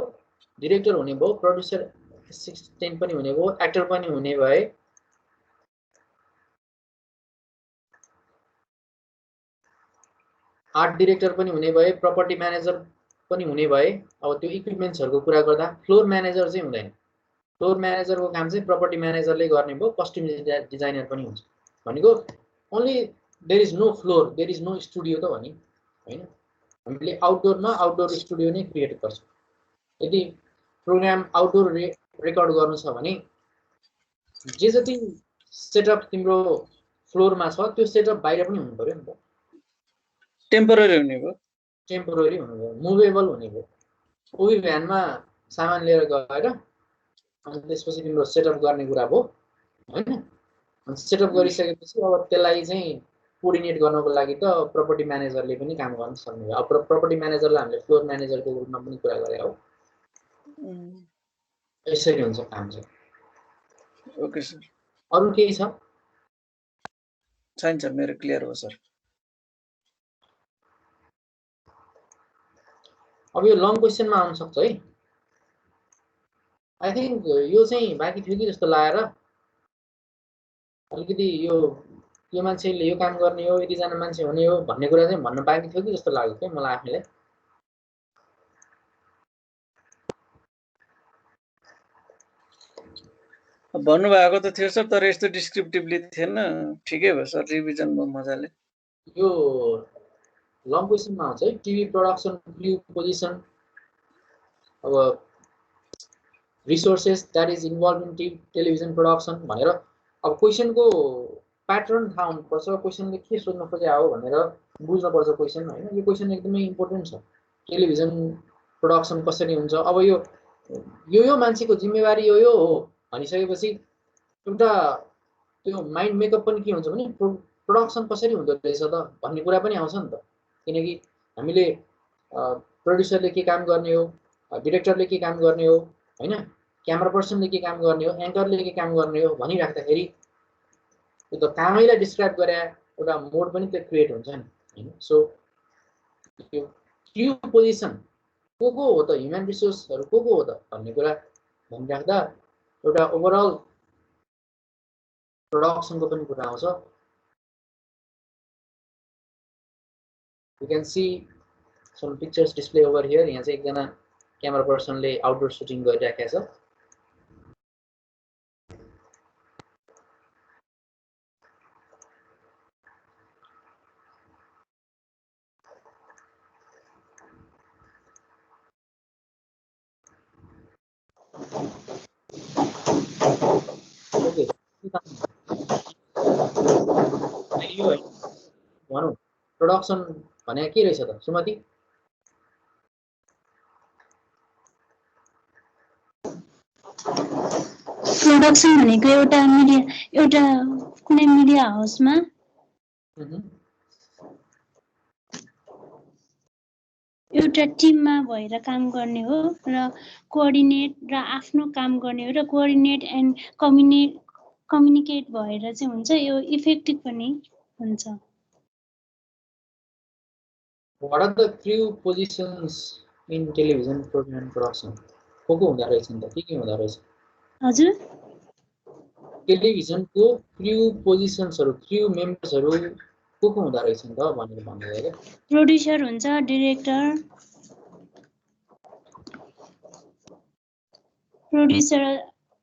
डिरेक्टर हुने भयो, प्रोड्युसर एसिस्टेन्ट पनि हुने भयो, एक्टर पनि हुने भए आर्ट डिरेक्टर पनि हुने भए, प्रपर्टी म्यानेजर पनि हुने भए, अब त्यो इक्विपमेन्ट्सहरुको कुरा गर्दा फ्लोर म्यानेजर चाहिँ हुँदैन। फ्लोर म्यानेजरको काम चाहिँ प्रपर्टी म्यानेजरले गर्ने भयो, कस्ट्युम डिजाइनर पनि हुन्छ। भनेको only there is no floor, there is no studio त भने हैन। हामीले आउटडोरमा आउटडोर स्टुडियो नै क्रिएट गर्छौँ। यदि प्रोग्राम आउटडोर रेकर्ड गर्नु छ भने जे जति सेटअप तिम्रो फ्लोरमा छ त्यो सेटअप बाहिर पनि हुनु पर्यो नि त। टेम्पोररी हुने भयो, टेम्पोररी हुनु भयो, मुभेबल हुने भयो। ओही भ्यानमा सामान लिएर गएर अनि त्यसपछि तिम्रो सेटअप गर्ने कुरा भयो हैन। अनि सेटअप गरिसकेपछि अब त्यसलाई चाहिँ कोअर्डिनेट गर्नको लागि त प्रपर्टी म्यानेजरले पनि काम गर्न सक्ने हो। अब प्रपर्टी म्यानेजरलाई हामीले फ्लोर म्यानेजरको रूपमा पनि कुरा गरे हो। यसरी हुन्छ काम चाहिँ। ओके सर, अरु केही छ? छैन सर, मेरो क्लियर हो सर। अब यो लङ क्वेसनमा आउन सक्छ है। आई थिंक यो चाहिँ बाँकी थियो कि जस्तो लागेर अलिकति यो मान्छेले यो काम गर्ने हो, यतिजना मान्छे हुने हो भन्ने कुरा चाहिँ भन्न बाँकी थियो कि जस्तो लाग्यो क्या मलाई आफैले। भन्नुभएको त थियो सर, तर यस्तो डिस्क्रिप्टिभली थिएन। ठिकै भयो सर, रिभिजन भयो मजाले। यो लङ क्वेसनमा आउँछ है, टिभी प्रोडक्सन, क्रू पोजिसन, अब resources that is involve in television production भनेर। अब क्वेसनको प्याटर्न थाहा हुनुपर्छ, क्वेसनले के सोध्न खोजेको हो भनेर बुझ्नुपर्छ क्वेसन हैन। यो क्वेसन एकदमै इम्पोर्टेन्ट छ। टेलिभिजन प्रोडक्सन कसरी हुन्छ, अब यो मान्छेको जिम्मेवारी यो हो भनिसकेपछि एउटा त्यो माइन्ड मेकअप पनि के हुन्छ भने प्रोडक्सन कसरी हुँदो रहेछ त भन्ने कुरा पनि आउँछ नि त। किनकि हामीले प्रोड्युसरले के काम गर्ने हो, डिरेक्टरले के काम गर्ने हो हैन, क्यामेरा पर्सनले के काम गर्ने हो, एङ्करले के काम गर्ने हो भनिराख्दाखेरि त्यो त कामैलाई डिस्क्राइब गरे एउटा मोड पनि त्यो क्रिएट हुन्छ नि हैन। सो यो क्रू पोजिसन को हो त, ह्युमन रिसोर्सहरु को हो त भन्ने कुरा भनिराख्दा एउटा ओभरअल प्रोडक्सनको पनि कुरा आउँछ। You can see some pictures display over here. यहाँ चाहिँ एकजना क्यामेरा पर्सनले आउटडोर सुटिङ गरिराखेको छ। ओके, यो भनौँ प्रोडक्सन भने के रहेछ त सुमति? प्रोडक्सन भनेको एउटा कुनै मिडिया हाउसमा एउटा टिममा भएर काम गर्ने हो र कोअर्डिनेट र आफ्नो काम गर्ने हो र कोअर्डिनेट एन्ड कम्युनिकेट भएर चाहिँ हुन्छ। यो इफेक्टिभ पनि हुन्छ। What are the crew positions in television program production? को हुँदा रहेछन् त? के हुँदा रहेछ? हजुर, टेलिभिजनको क्रू पोजिसन्सहरु, क्रू मेम्बर्सहरु को हुँदा रहेछन् त भनेर भन्नुभयो के? प्रोड्युसर हुन्छ, director, producer,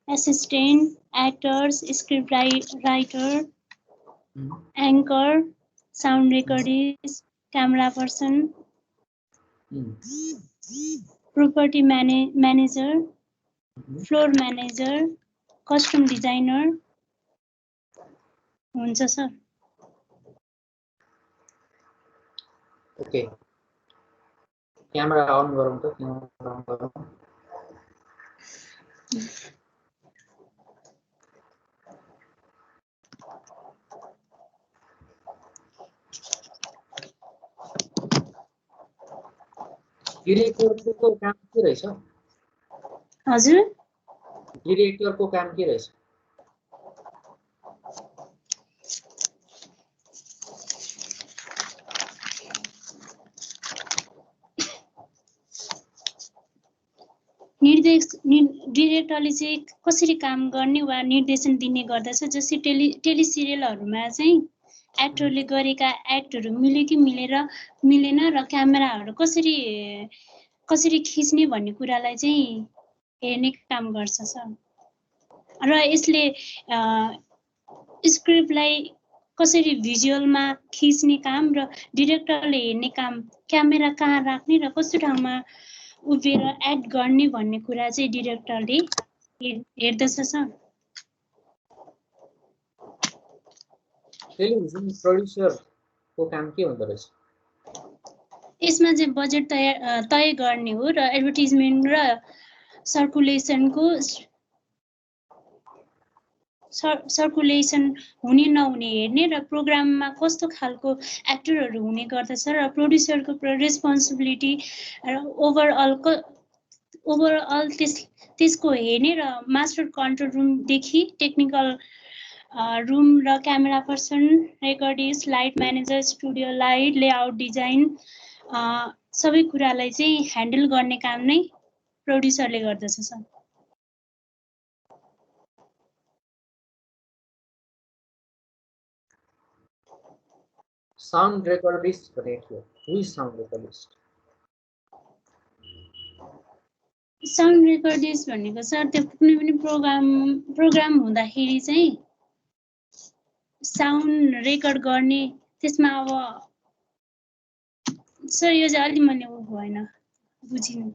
assistant, actors, script writer, anchor, sound recordist, camera person, property manager, floor manager, costume designer हुन्छ सर। ओके, क्यामेरा अन गरौँ त, क्यामेरा अन गरौँ। डिरेक्टरको काम के रहेछ? हजुर, डिरेक्टरको काम के रहेछ? डिरेक्टरले चाहिँ कसरी काम गर्ने वा निर्देशन दिने गर्दछ। जस्तै टेलिसिरियलहरुमा चाहिँ एक्टरले गरेका एक्टहरू मिल्यो कि मिलेन र क्यामेराहरू कसरी खिच्ने भन्ने कुरालाई चाहिँ हेर्ने काम गर्छ सर। र यसले स्क्रिप्टलाई कसरी भिजुअलमा खिच्ने काम र डिरेक्टरले हेर्ने काम, क्यामेरा कहाँ राख्ने र कस्तो ठाउँमा उभिएर एक्ट गर्ने भन्ने कुरा चाहिँ डिरेक्टरले हेर्दछ सर। टेलिभिजन प्रड्युसरको काम के हुँदो रहेछ? यसमा चाहिँ बजेट तय गर्ने हो र एडभर्टिजमेन्ट र सर्कुलेसन हुने नहुने हेर्ने र प्रोग्राममा कस्तो खालको एक्टरहरू हुने गर्दछ र प्रोड्युसरको रेस्पोन्सिबिलिटी र ओभरअल त्यसको हेर्ने र मास्टर कन्ट्रोल रुमदेखि टेक्निकल रुम र camera person, recordist, light manager, studio light, layout, design सबै कुरालाई चाहिँ ह्यान्डल गर्ने काम नै प्रोड्युसरले गर्दछ सर। साउन्ड रेकर्डिस्ट भनेको के हो? Who is sound recordist? Sound recordist भनेको सर त्यो कुनै पनि प्रोग्राम हुँदाखेरि चाहिँ साउन्ड रेकर्ड गर्ने, त्यसमा अब सर यो चाहिँ अलि मैले भएन बुझिनु।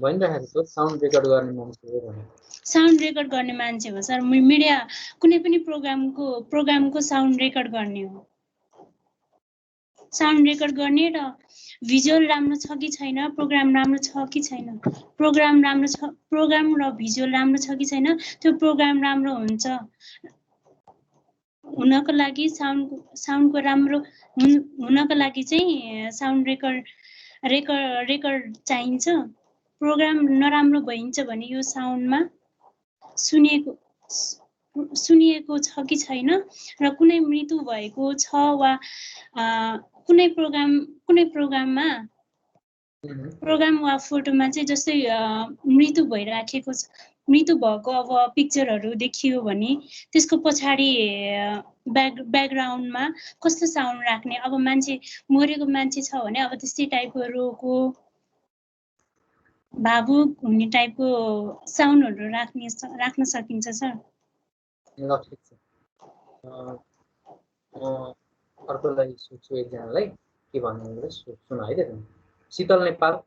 भनिरहेको छ साउन्ड रेकर्ड गर्ने मान्छे हो भने। साउन्ड रेकर्ड गर्ने मान्छे हो सर। मिडिया कुनै पनि प्रोग्रामको साउन्ड रेकर्ड गर्ने हो। साउन्ड रेकर्ड गर्ने र भिजुअल राम्रो छ कि छैन, प्रोग्राम राम्रो छ कि छैन, प्रोग्राम र भिजुअल राम्रो छ कि छैन, त्यो प्रोग्राम राम्रो हुनको लागि साउन्डको राम्रो हुनको लागि चाहिँ साउन्ड रेकर्ड चाहिन्छ। प्रोग्राम नराम्रो भइन्छ भने यो साउन्डमा सुनिएको छ कि छैन र कुनै मृत्यु भएको छ वा कुनै प्रोग्राममा प्रोग्राम वा फोटोमा चाहिँ जस्तै मृत्यु भएको अब पिक्चरहरू देखियो भने त्यसको पछाडि ब्याकग्राउन्डमा कस्तो साउन्ड राख्ने, अब मान्छे मरेको मान्छे छ भने अब त्यस्तै टाइपको रोको भावुक हुने टाइपको साउन्डहरू राख्न सकिन्छ सर। ल ठिक छ। अर्कोलाई सोध्छु, एकजनालाई के भन्नु सुन है त। शीतल Nepal.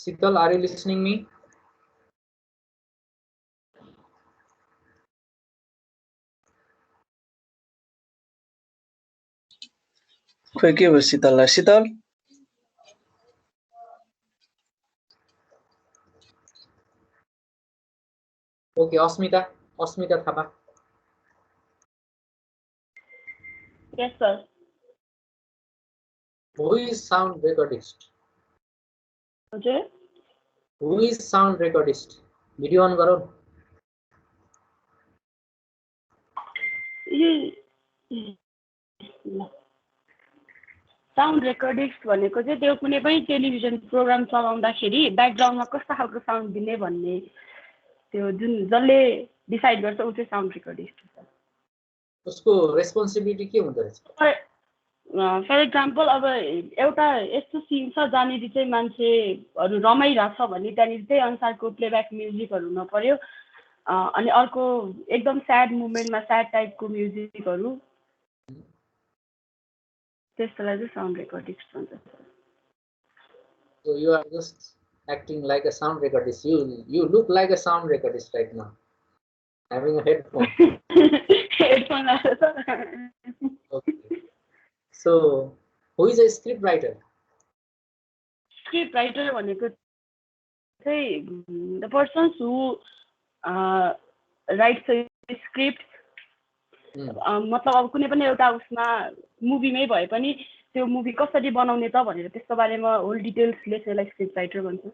Sital, are you listening me? खोइ के भयो शीतललाई? शीतल Okay, Asmita Thapa. Yes, sir. Who is sound recordist? Okay. Who is sound recordist? Video on garo. Sound recordist भनेको चाहिँ त्यो कुनै पनि टेलिभिजन प्रोग्राम चलाउँदाखेरि ब्याकग्राउन्डमा कस्तो खालको साउन्ड दिने भन्ने त्यो जुन जसले डिसाइड गर्छ उ चाहिँ साउन्ड रेकर्डिस्ट हो। उसको रेस्पोन्सिबिलिटी के हुँदो रहेछ? फर एक्जाम्पल अब एउटा यस्तो सिन छ जहाँनिर चाहिँ मान्छेहरू रमाइरहेको छ भने त्यहाँनिर त्यही अनुसारको प्लेब्याक म्युजिकहरू हुन पर्यो। अनि अर्को एकदम स्याड मुभमेन्टमा स्याड टाइपको म्युजिकहरू, त्यसलाई चाहिँ साउन्ड रेकर्डिस्ट भन्छ। So you are just acting like a sound recordist. You look like a sound recordist right now, having a headphone. Headphone. Okay. So who is a script writer? Script writer भनेको चाहिँ the persons who writes a script. मतलब अब कुनै पनि एउटा उसमा मुभीमै भए पनि त्यो मुभी कसरी बनाउने त भनेर त्यसको बारेमा होल डिटेल्स लेख्नेलाई स्क्रिप्ट राइटर भन्छ।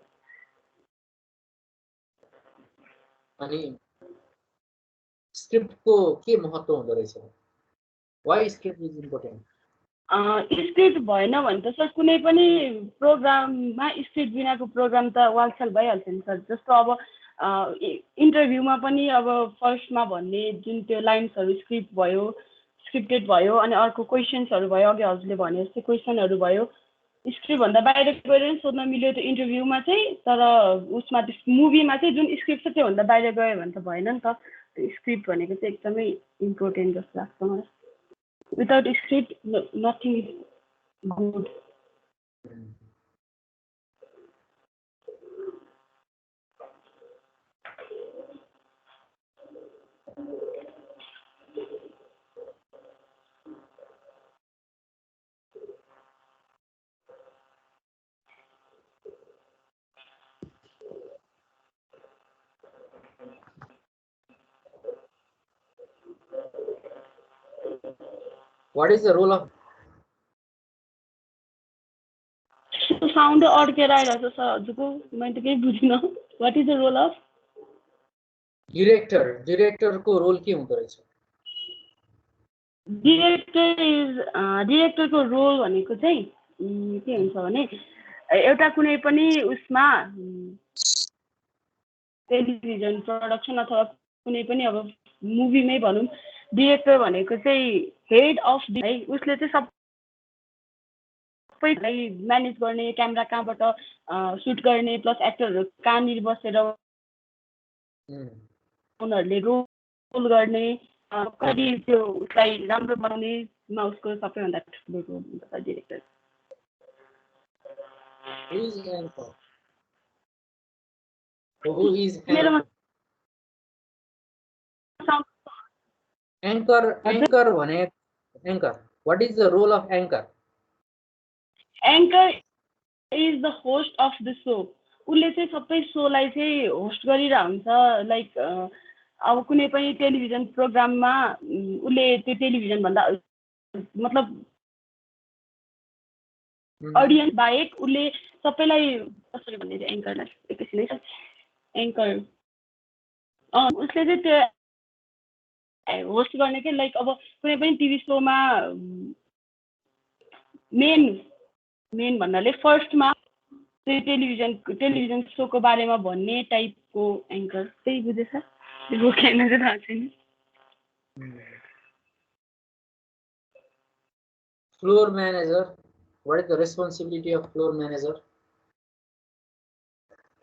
अनि स्क्रिप्टको के महत्त्व हुँदो रहेछ? Why script is important? Script भएन भने त सर कुनै पनि प्रोग्राममा स्क्रिप्ट बिनाको प्रोग्राम त वालछाल भइहाल्छ नि सर। जस्तो अब इन्टरभ्यूमा पनि अब फर्स्टमा भन्ने जुन त्यो लाइन्सहरू स्क्रिप्टेड भयो, अनि अर्को क्वेसन्सहरू भयो, अघि हजुरले भने जस्तै क्वेसनहरू भयो, स्क्रिप्टभन्दा बाहिर गएर पनि सोध्न मिल्यो त्यो इन्टरभ्यूमा चाहिँ। तर उसमा मुभीमा चाहिँ जुन स्क्रिप्ट छ त्योभन्दा बाहिर गयो भने त भएन नि त। त्यो स्क्रिप्ट भनेको चाहिँ एकदमै इम्पोर्टेन्ट जस्तो लाग्छ मलाई। Without a script, nothing is good. What is the role of sound अड्केर आइरहेको छ सर हजुरको, मैले त केही बुझिनँ। What is the role of director? डिरेक्टरको रोल के हुँदो रहेछ? डिरेक्टरको रोल भनेको चाहिँ के हुन्छ भने एउटा कुनै पनि उसमा टेलिभिजन प्रोडक्सन अथवा कुनै पनि अब मुभीमै भनौँ, डिरेक्टर भनेको चाहिँ हेड अफ है। उसले चाहिँ सबैलाई म्यानेज गर्ने, क्यामेरा कहाँबाट सुट गर्ने, प्लस एक्टरहरू कहाँनिर बसेर उनीहरूले रोल गर्ने, कति त्यो उसलाई राम्रो बनाउनेमा उसको सबैभन्दा ठुलो रोल हुन्छ डिरेक्टर। Who is मेरोमा anchor? Anchor भने anchor. What is the role of anchor? Anchor is the host of the show. उसले चाहिँ सबै सोलाई चाहिँ होस्ट गरिरहेको हुन्छ। लाइक अब कुनै पनि टेलिभिजन प्रोग्राममा उसले त्यो टेलिभिजनभन्दा मतलब अडियन्स बाहेक उसले सबैलाई कसरी भन्ने एङ्करलाई एकैछिन है। एङ्कर उसले चाहिँ त्यो होस्ट गर्ने के, लाइक अब कुनै पनि टिभी सोमा मेन भन्नाले फर्स्टमा चाहिँ टेलिभिजन सोको बारेमा भन्ने टाइपको एङ्कर। त्यही बुझेछ? रोकेन चाहिँ थाहा छैन। Floor manager. What is the responsibility of floor manager?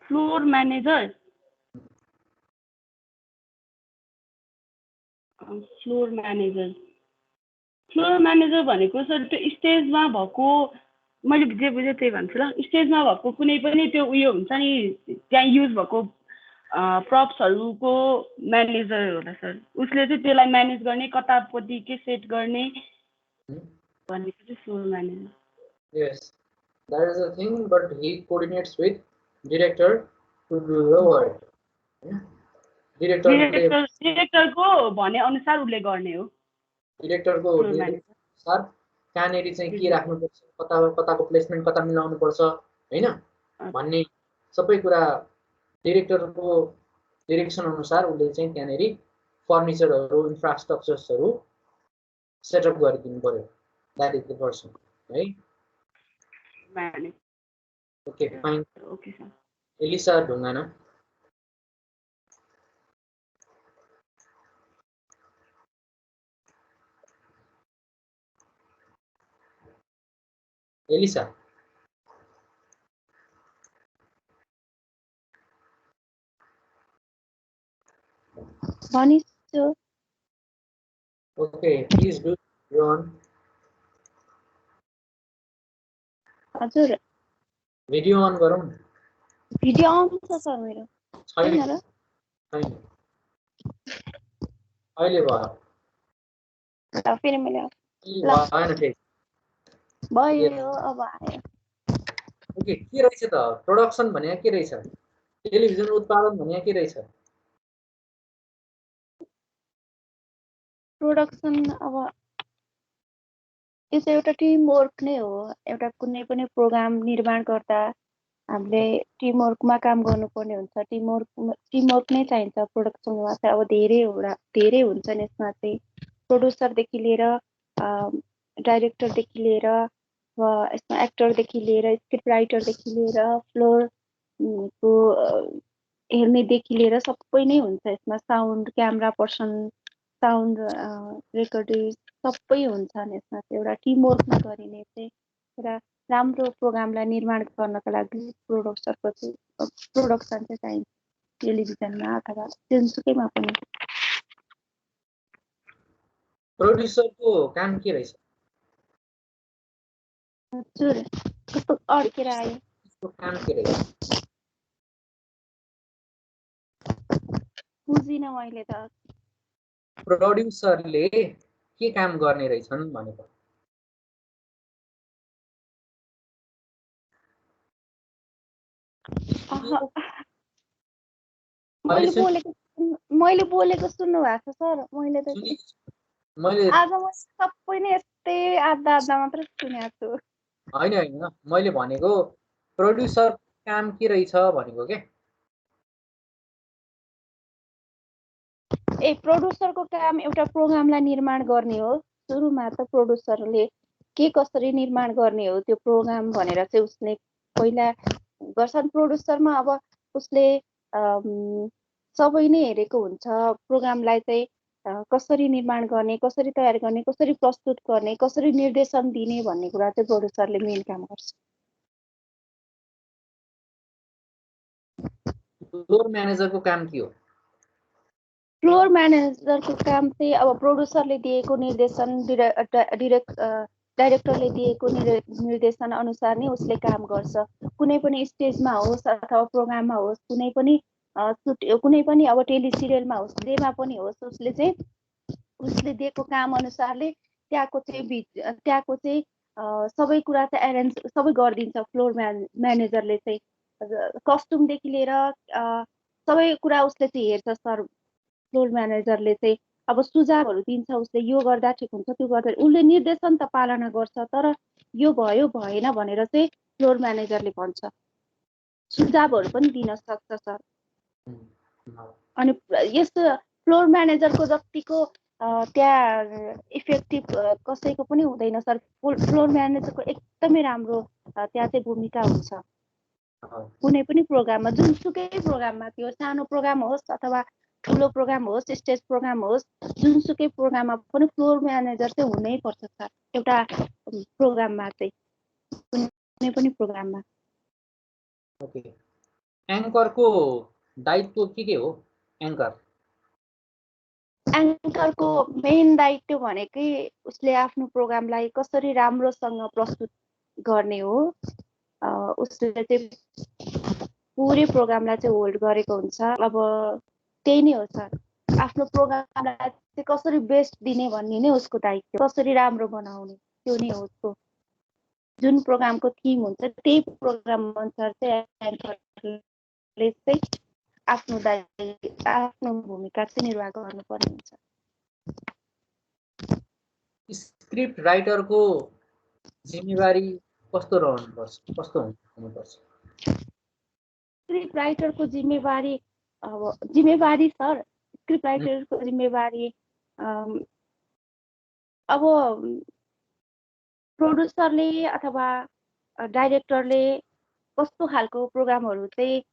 Floor manager भनेको सर त्यो स्टेजमा भएको, मैले जे बुझेँ त्यही भन्छु ल। स्टेजमा भएको कुनै पनि त्यो उयो हुन्छ नि, त्यहाँ युज भएको प्रप्सहरूको म्यानेजर होला सर। उसले चाहिँ त्यसलाई म्यानेज गर्ने, कतापट्टि के सेट गर्ने भनेको चाहिँ floor manager. Yes, that is the thing, but he coordinates with director to do the work. डिरेक्टरको भने अनुसार उसले गर्ने हो। डिरेक्टरको अनुसार कहाँनिर चाहिँ के राख्नुपर्छ, कताको प्लेसमेन्ट कता मिलाउनु पर्छ हैन भन्ने सबै कुरा डिरेक्टरको डिरेक्सन अनुसार उसले चाहिँ त्यहाँनिर फर्निचरहरू, इन्फ्रास्ट्रक्चर्सहरू सेटअप गरिदिनु पर्यो। द्याट इज द पर्सन है। Okay fine. Okay sir. Elisa Dhungana. Elisa. Vanessa. Okay, please do go on. हजुर भिडियो अन गरौँ। भिडियो अन छ सर मेरो। छैन र? छैन। अहिले भयो। ल फेरि मैले भएन फेरि। भयो अब आयो। ओके, के रहेछ त प्रोडक्सन भनेको के रहेछ? टेलिभिजन उत्पादन भनेको के रहेछ? प्रोडक्सन अब यो चाहिँ एउटा टिम वर्क नै हो। एउटा कुनै पनि प्रोग्राम निर्माण गर्दा हामीले टिम वर्कमा काम गर्नुपर्ने हुन्छ। टिम वर्क नै चाहिन्छ प्रोडक्सनमा चाहिँ। अब धेरै हुन्छ यसमा चाहिँ। प्रोड्युसरदेखि लिएर डाइरेक्टरदेखि लिएर वा यसमा एक्टरदेखि लिएर स्क्रिप्ट राइटरदेखि लिएर फ्लोर को हेर्नेदेखि लिएर सबै नै हुन्छ यसमा। Sound, camera person, sound recording सबै हुन्छन् यसमा चाहिँ। एउटा टिमवर्कमा गरिने चाहिँ एउटा राम्रो प्रोग्रामलाई निर्माण गर्नका लागि प्रोडक्सन चाहिँ चाहिन्छ टेलिभिजनमा अथवा जुनसुकैमा पनि। प्रोड्युसरको काम के रहेछ? हजुर कस्तो अड्केर आयो? उसको काम के रहेछ? बुझिनँ मैले त। प्रोड्युसरले के काम गर्ने रहेछन् भनेको? मैले बोलेको सुन्नु भएको छ सर? मैले त आज म सबै नै यस्तै आधा आधा मात्र सुनेको छु। होइन मैले भनेको प्रोड्युसर काम के रहेछ भनेको के? प्रोड्युसरको काम एउटा प्रोग्रामलाई निर्माण गर्ने हो। सुरुमा त प्रोड्युसरले के कसरी निर्माण गर्ने हो त्यो प्रोग्राम भनेर चाहिँ उसले पहिला गर्छन्। प्रोड्युसरमा अब उसले सबै नै हेरेको हुन्छ। प्रोग्रामलाई चाहिँ कसरी निर्माण गर्ने, कसरी तयार गर्ने, कसरी प्रस्तुत गर्ने, कसरी निर्देशन दिने भन्ने कुरा चाहिँ प्रोड्युसरले मेन काम गर्छ। फ्लोर म्यानेजरको काम के हो? फ्लोर म्यानेजरको काम चाहिँ अब प्रोड्युसरले दिएको निर्देशन, डाइरेक्टरले दिएको निर्देशन अनुसार नै उसले काम गर्छ। कुनै पनि स्टेजमा होस् अथवा प्रोग्राममा होस्, कुनै पनि अब टेली सिरियलमा होस्, जेमा पनि होस्, उसले दिएको काम अनुसारले त्यहाँको चाहिँ सबै कुरा चाहिँ एरेन्ज सबै गरिदिन्छ। फ्लोर म्यानेजरले चाहिँ कस्ट्युमदेखि लिएर सबै कुरा उसले चाहिँ हेर्छ सर। फ्लोर म्यानेजरले चाहिँ अब सुझावहरू दिन्छ, उसले यो गर्दा ठिक हुन्छ, त्यो गर्दा उसले निर्देशन त पालना गर्छ, तर यो भयो भएन भनेर चाहिँ फ्लोर म्यानेजरले भन्छ। सुझावहरू पनि दिन सक्छ सर। अनि यस्तो फ्लोर म्यानेजरको जतिको त्यहाँ इफेक्टिभ कसैको पनि हुँदैन सर। फ्लोर म्यानेजरको एकदमै राम्रो त्यहाँ चाहिँ भूमिका हुन्छ। कुनै पनि प्रोग्राममा, जुनसुकै प्रोग्राममा, त्यो सानो प्रोग्राम होस् अथवा ठुलो प्रोग्राम होस्, स्टेज प्रोग्राम होस्, जुनसुकै प्रोग्राममा पनि फ्लोर म्यानेजर चाहिँ हुनै पर्छ सर। एउटा प्रोग्राममा चाहिँ, कुनै पनि प्रोग्राममा। ओके। एङ्करको दायित्व के हो? एङ्करको मेन दायित्व भनेकै उसले आफ्नो प्रोग्रामलाई कसरी राम्रोसँग प्रस्तुत गर्ने हो। उसले चाहिँ पुरै प्रोग्रामलाई चाहिँ होल्ड गरेको हुन्छ। अब त्यही नै हो सर। आफ्नो प्रोग्रामलाई चाहिँ कसरी बेस्ट दिने भन्ने नै उसको दायित्व। कसरी राम्रो बनाउने त्यो नै हो उसको। जुन प्रोग्रामको थिम हुन्छ त्यही प्रोग्राम अनुसार चाहिँ एङ्करले चाहिँ आफ्नो भूमिका चाहिँ निर्वाह गर्नुपर्ने हुन्छ। स्क्रिप्ट राइटरको जिम्मेवारी कस्तो हुनुपर्छ? स्क्रिप्ट राइटरको जिम्मेवारी सर, स्क्रिप्ट राइटरको जिम्मेवारी अब प्रोड्युसरले अथवा डाइरेक्टरले कस्तो खालको प्रोग्रामहरू चाहिँ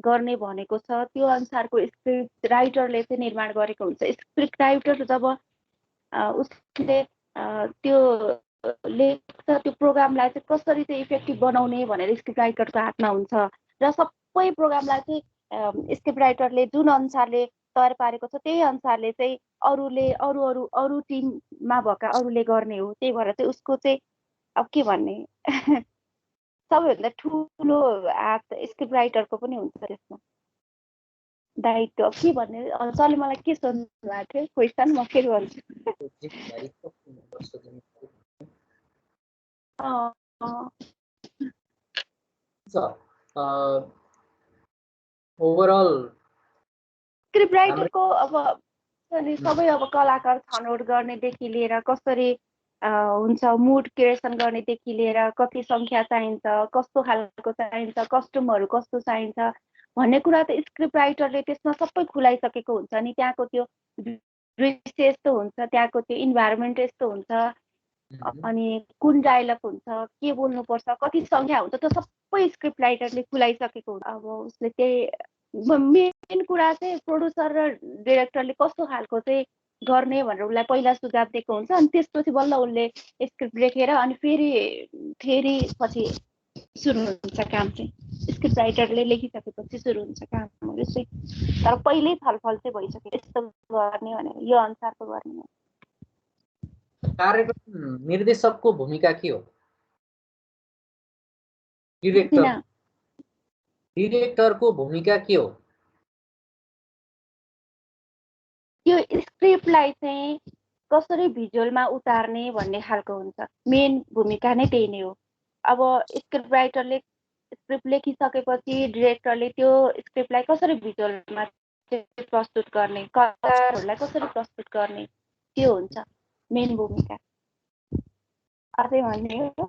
गर्ने भनेको छ त्यो अनुसारको स्क्रिप्ट राइटरले चाहिँ निर्माण गरेको हुन्छ। स्क्रिप्ट राइटर जब उसले त्यो लेख्छ, त्यो प्रोग्रामलाई चाहिँ कसरी चाहिँ इफेक्टिभ बनाउने भनेर स्क्रिप्ट राइटरको हातमा हुन्छ। र सबै प्रोग्रामलाई चाहिँ स्क्रिप्ट राइटरले जुन अनुसारले तयार पारेको छ त्यही अनुसारले चाहिँ अरू टिममा भएका अरूले गर्ने हो। त्यही भएर चाहिँ उसको चाहिँ अब के भन्ने सबैभन्दा ठुलो हात स्क्रिप्ट राइटरको पनि हुन्छ त्यसमा दायित्व। अब के भन्ने सरले मलाई के सोध्नु भएको थियो क्वेसन, म फेरि भन्छु। ओभरअल स्क्रिप्ट राइटरको अब सबै अब कलाकार छनौट गर्नेदेखि लिएर कसरी हुन्छ, मुड क्रिएसन गर्नेदेखि लिएर कति सङ्ख्या चाहिन्छ, कस्तो खालको चाहिन्छ, कस्ट्युमहरू कस्तो चाहिन्छ भन्ने कुरा त स्क्रिप्ट राइटरले त्यसमा सबै खुलाइसकेको हुन्छ नि। त्यहाँको त्यो दृश्य यस्तो हुन्छ, त्यहाँको त्यो इन्भाइरोमेन्ट यस्तो हुन्छ, अनि कुन डायलग हुन्छ, के बोल्नुपर्छ, कति सङ्ख्या हुन्छ, त्यो सबै स्क्रिप्ट राइटरले खुलाइसकेको हुन्छ। अब उसले त्यही मेन कुरा चाहिँ प्रोड्युसर र डिरेक्टरले कस्तो खालको चाहिँ गर्ने भनेर उसलाई पहिला सुझाव दिएको हुन्छ। अनि त्यसपछि बल्ल उसले स्क्रिप्ट लेखेर अनि फेरि पछि सुरु हुन्छ काम चाहिँ। स्क्रिप्ट राइटरले लेखिसकेपछि सुरु हुन्छ कामहरू चाहिँ। तर पहिल्यै छलफल चाहिँ भइसक्यो यस्तो गर्ने भनेर, यो अनुसारको गर्ने। कार्यक्रम निर्देशकको भूमिका के हो? डिरेक्टरको भूमिका के हो? यो स्क्रिप्टलाई चाहिँ कसरी भिजुअलमा उतार्ने भन्ने खालको हुन्छ। मेन भूमिका नै त्यही नै हो। अब स्क्रिप्ट राइटरले स्क्रिप्ट लेखिसकेपछि डिरेक्टरले त्यो स्क्रिप्टलाई कसरी भिजुअलमा प्रस्तुत गर्ने, कलाकारहरूलाई कसरी प्रस्तुत गर्ने, त्यो हुन्छ मेन भूमिका। अझै भन्ने हो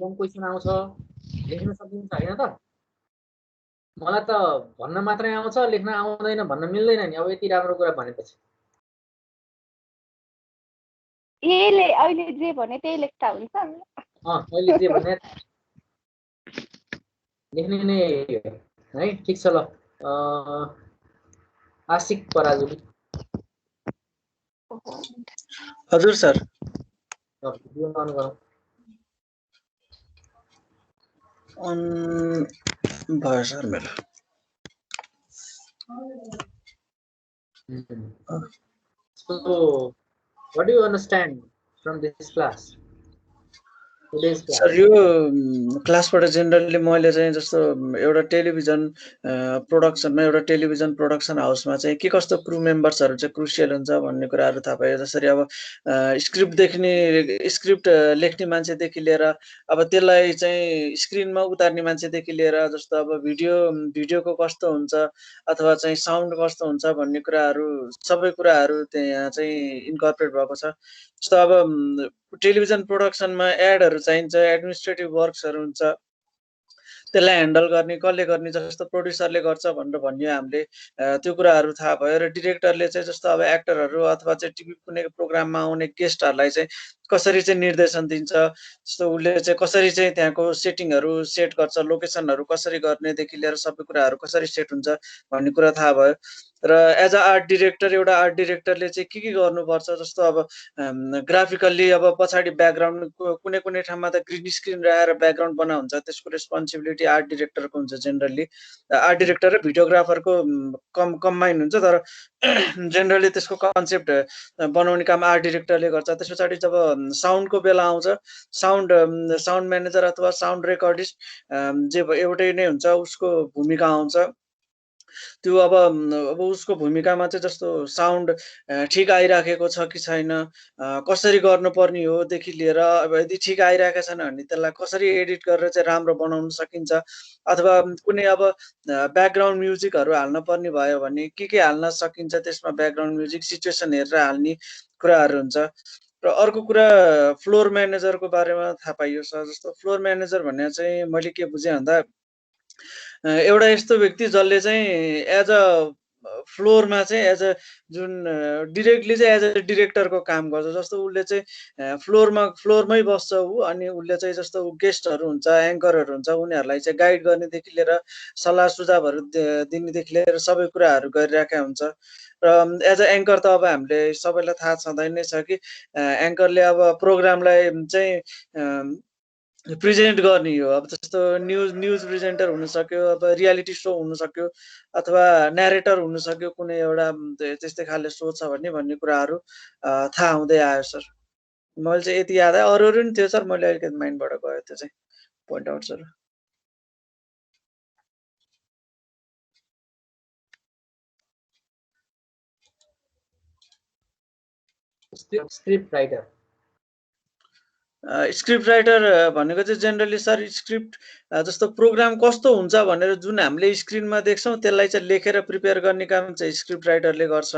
लङ क्वेसन आउँछ, लेख्न सकिन्छ होइन त? मलाई त भन्न मात्रै आउँछ, लेख्न आउँदैन, भन्न मिल्दैन नि। अब यति राम्रो कुरा भनेपछि अहिले जे भने त्यही लेख्दा हुन्छ। अहिले जे भने लेख्ने नै है। ठिक छ ल। आशिक पराजुली। हजुर सर। भयो सर मेरो। So, what do you understand from this class? Today's class? Sir यो क्लासबाट जेनरली मैले चाहिँ जस्तो एउटा टेलिभिजन प्रोडक्सनमा, एउटा टेलिभिजन प्रोडक्सन हाउसमा चाहिँ के कस्तो क्रू मेम्बर्सहरू चाहिँ क्रुसियल हुन्छ भन्ने कुराहरू थाहा पायो। जसरी अब स्क्रिप्ट लेख्ने मान्छेदेखि लिएर अब त्यसलाई चाहिँ स्क्रिनमा उतार्ने मान्छेदेखि लिएर, जस्तो अब भिडियोको कस्तो हुन्छ अथवा चाहिँ साउन्ड कस्तो हुन्छ भन्ने कुराहरू, सबै कुराहरू त्यहाँ चाहिँ इन्कर्पोरेट भएको छ। जस्तो अब टेलिभिजन प्रोडक्सनमा एडहरू चाहिन्छ, एडमिनिस्ट्रेटिभ वर्क्सहरू हुन्छ, त्यसलाई ह्यान्डल गर्ने कसले गर्ने, जस्तो प्रोड्युसरले गर्छ भनेर भन्यो हामीले। त्यो कुराहरू थाहा भयो। र डिरेक्टरले चाहिँ जस्तो अब एक्टरहरू अथवा चाहिँ टिभी कुनै प्रोग्राममा आउने गेस्टहरूलाई चाहिँ कसरी चाहिँ निर्देशन दिन्छ, जस्तो उसले चाहिँ कसरी चाहिँ त्यहाँको सेटिङहरू सेट गर्छ, लोकेसनहरू कसरी गर्नेदेखि लिएर सबै कुराहरू कसरी सेट हुन्छ भन्ने कुरा थाहा भयो। र एज अ आर्ट डिरेक्टर, एउटा आर्ट डिरेक्टरले चाहिँ के गर्नुपर्छ, जस्तो अब ग्राफिकल्ली अब पछाडि ब्याकग्राउन्ड कुनै ठाउँमा त ग्रिन स्क्रिन राखेर ब्याकग्राउन्ड बना हुन्छ, त्यसको रेस्पोन्सिबिलिटी आर्ट डिरेक्टरको हुन्छ। जेनरली आर्ट डिरेक्टर र भिडियोग्राफरको कम्बाइन हुन्छ, तर जेनरली त्यसको कन्सेप्ट बनाउने काम आर्ट डिरेक्टरले गर्छ। त्यस पछाडि जब साउन्डको बेला आउँछ, साउन्ड म्यानेजर अथवा साउन्ड रेकर्डिस्ट जे एउटै नै हुन्छ, उसको भूमिका आउँछ। त्यो अब उसको भूमिकामा चाहिँ जस्तो साउन्ड ठिक आइराखेको छ कि छैन, कसरी गर्नुपर्ने हो देखि लिएर, अब यदि ठिक आइरहेको छैन भने त्यसलाई कसरी एडिट गरेर चाहिँ राम्रो बनाउन सकिन्छ, अथवा कुनै अब ब्याकग्राउन्ड म्युजिकहरू हाल्न पर्ने भयो भने के हाल्न सकिन्छ, त्यसमा ब्याकग्राउन्ड म्युजिक सिचुएसन हेरेर हाल्ने कुराहरू हुन्छ। र अर्को कुरा फ्लोर म्यानेजरको बारेमा थाहा पाइयो सर। जस्तो फ्लोर म्यानेजर भन्ने चाहिँ मैले के बुझेँ भन्दा एउटा यस्तो व्यक्ति जसले चाहिँ एज अ फ्लोरमा चाहिँ एज अ जुन डिरेक्टली चाहिँ एज अ डिरेक्टरको काम गर्छ। जस्तो उसले चाहिँ फ्लोरमै बस्छ ऊ, अनि उसले चाहिँ जस्तो गेस्टहरू हुन्छ, एङ्करहरू हुन्छ, उनीहरूलाई चाहिँ गाइड गर्नेदेखि लिएर सल्लाह सुझावहरू दिनेदेखि लिएर सबै कुराहरू गरिरहेका हुन्छ। र एज अ एङ्कर त अब हामीले सबैलाई थाहा छँदै नै छ कि एङ्करले अब प्रोग्रामलाई चाहिँ प्रेजेन्ट गर्ने हो। अब जस्तो न्युज प्रेजेन्टर हुन सक्यो, अब रियालिटी सो हुन सक्यो, अथवा न्यारेटर हुन सक्यो, कुनै एउटा त्यस्तै खाले सो छ भन्ने कुराहरू थाहा हुँदै आयो सर। मैले चाहिँ यति याद आयो, अरू पनि थियो सर, मैले अलिकति माइन्डबाट गयो त्यो चाहिँ point out sir. Script writer script writer भनेको चाहिँ जेनरली सर स्क्रिप्ट जस्तो प्रोग्राम कस्तो हुन्छ भनेर जुन हामीले स्क्रिनमा देख्छौँ त्यसलाई चाहिँ लेखेर प्रिपेयर गर्ने काम चाहिँ स्क्रिप्ट राइटरले गर्छ।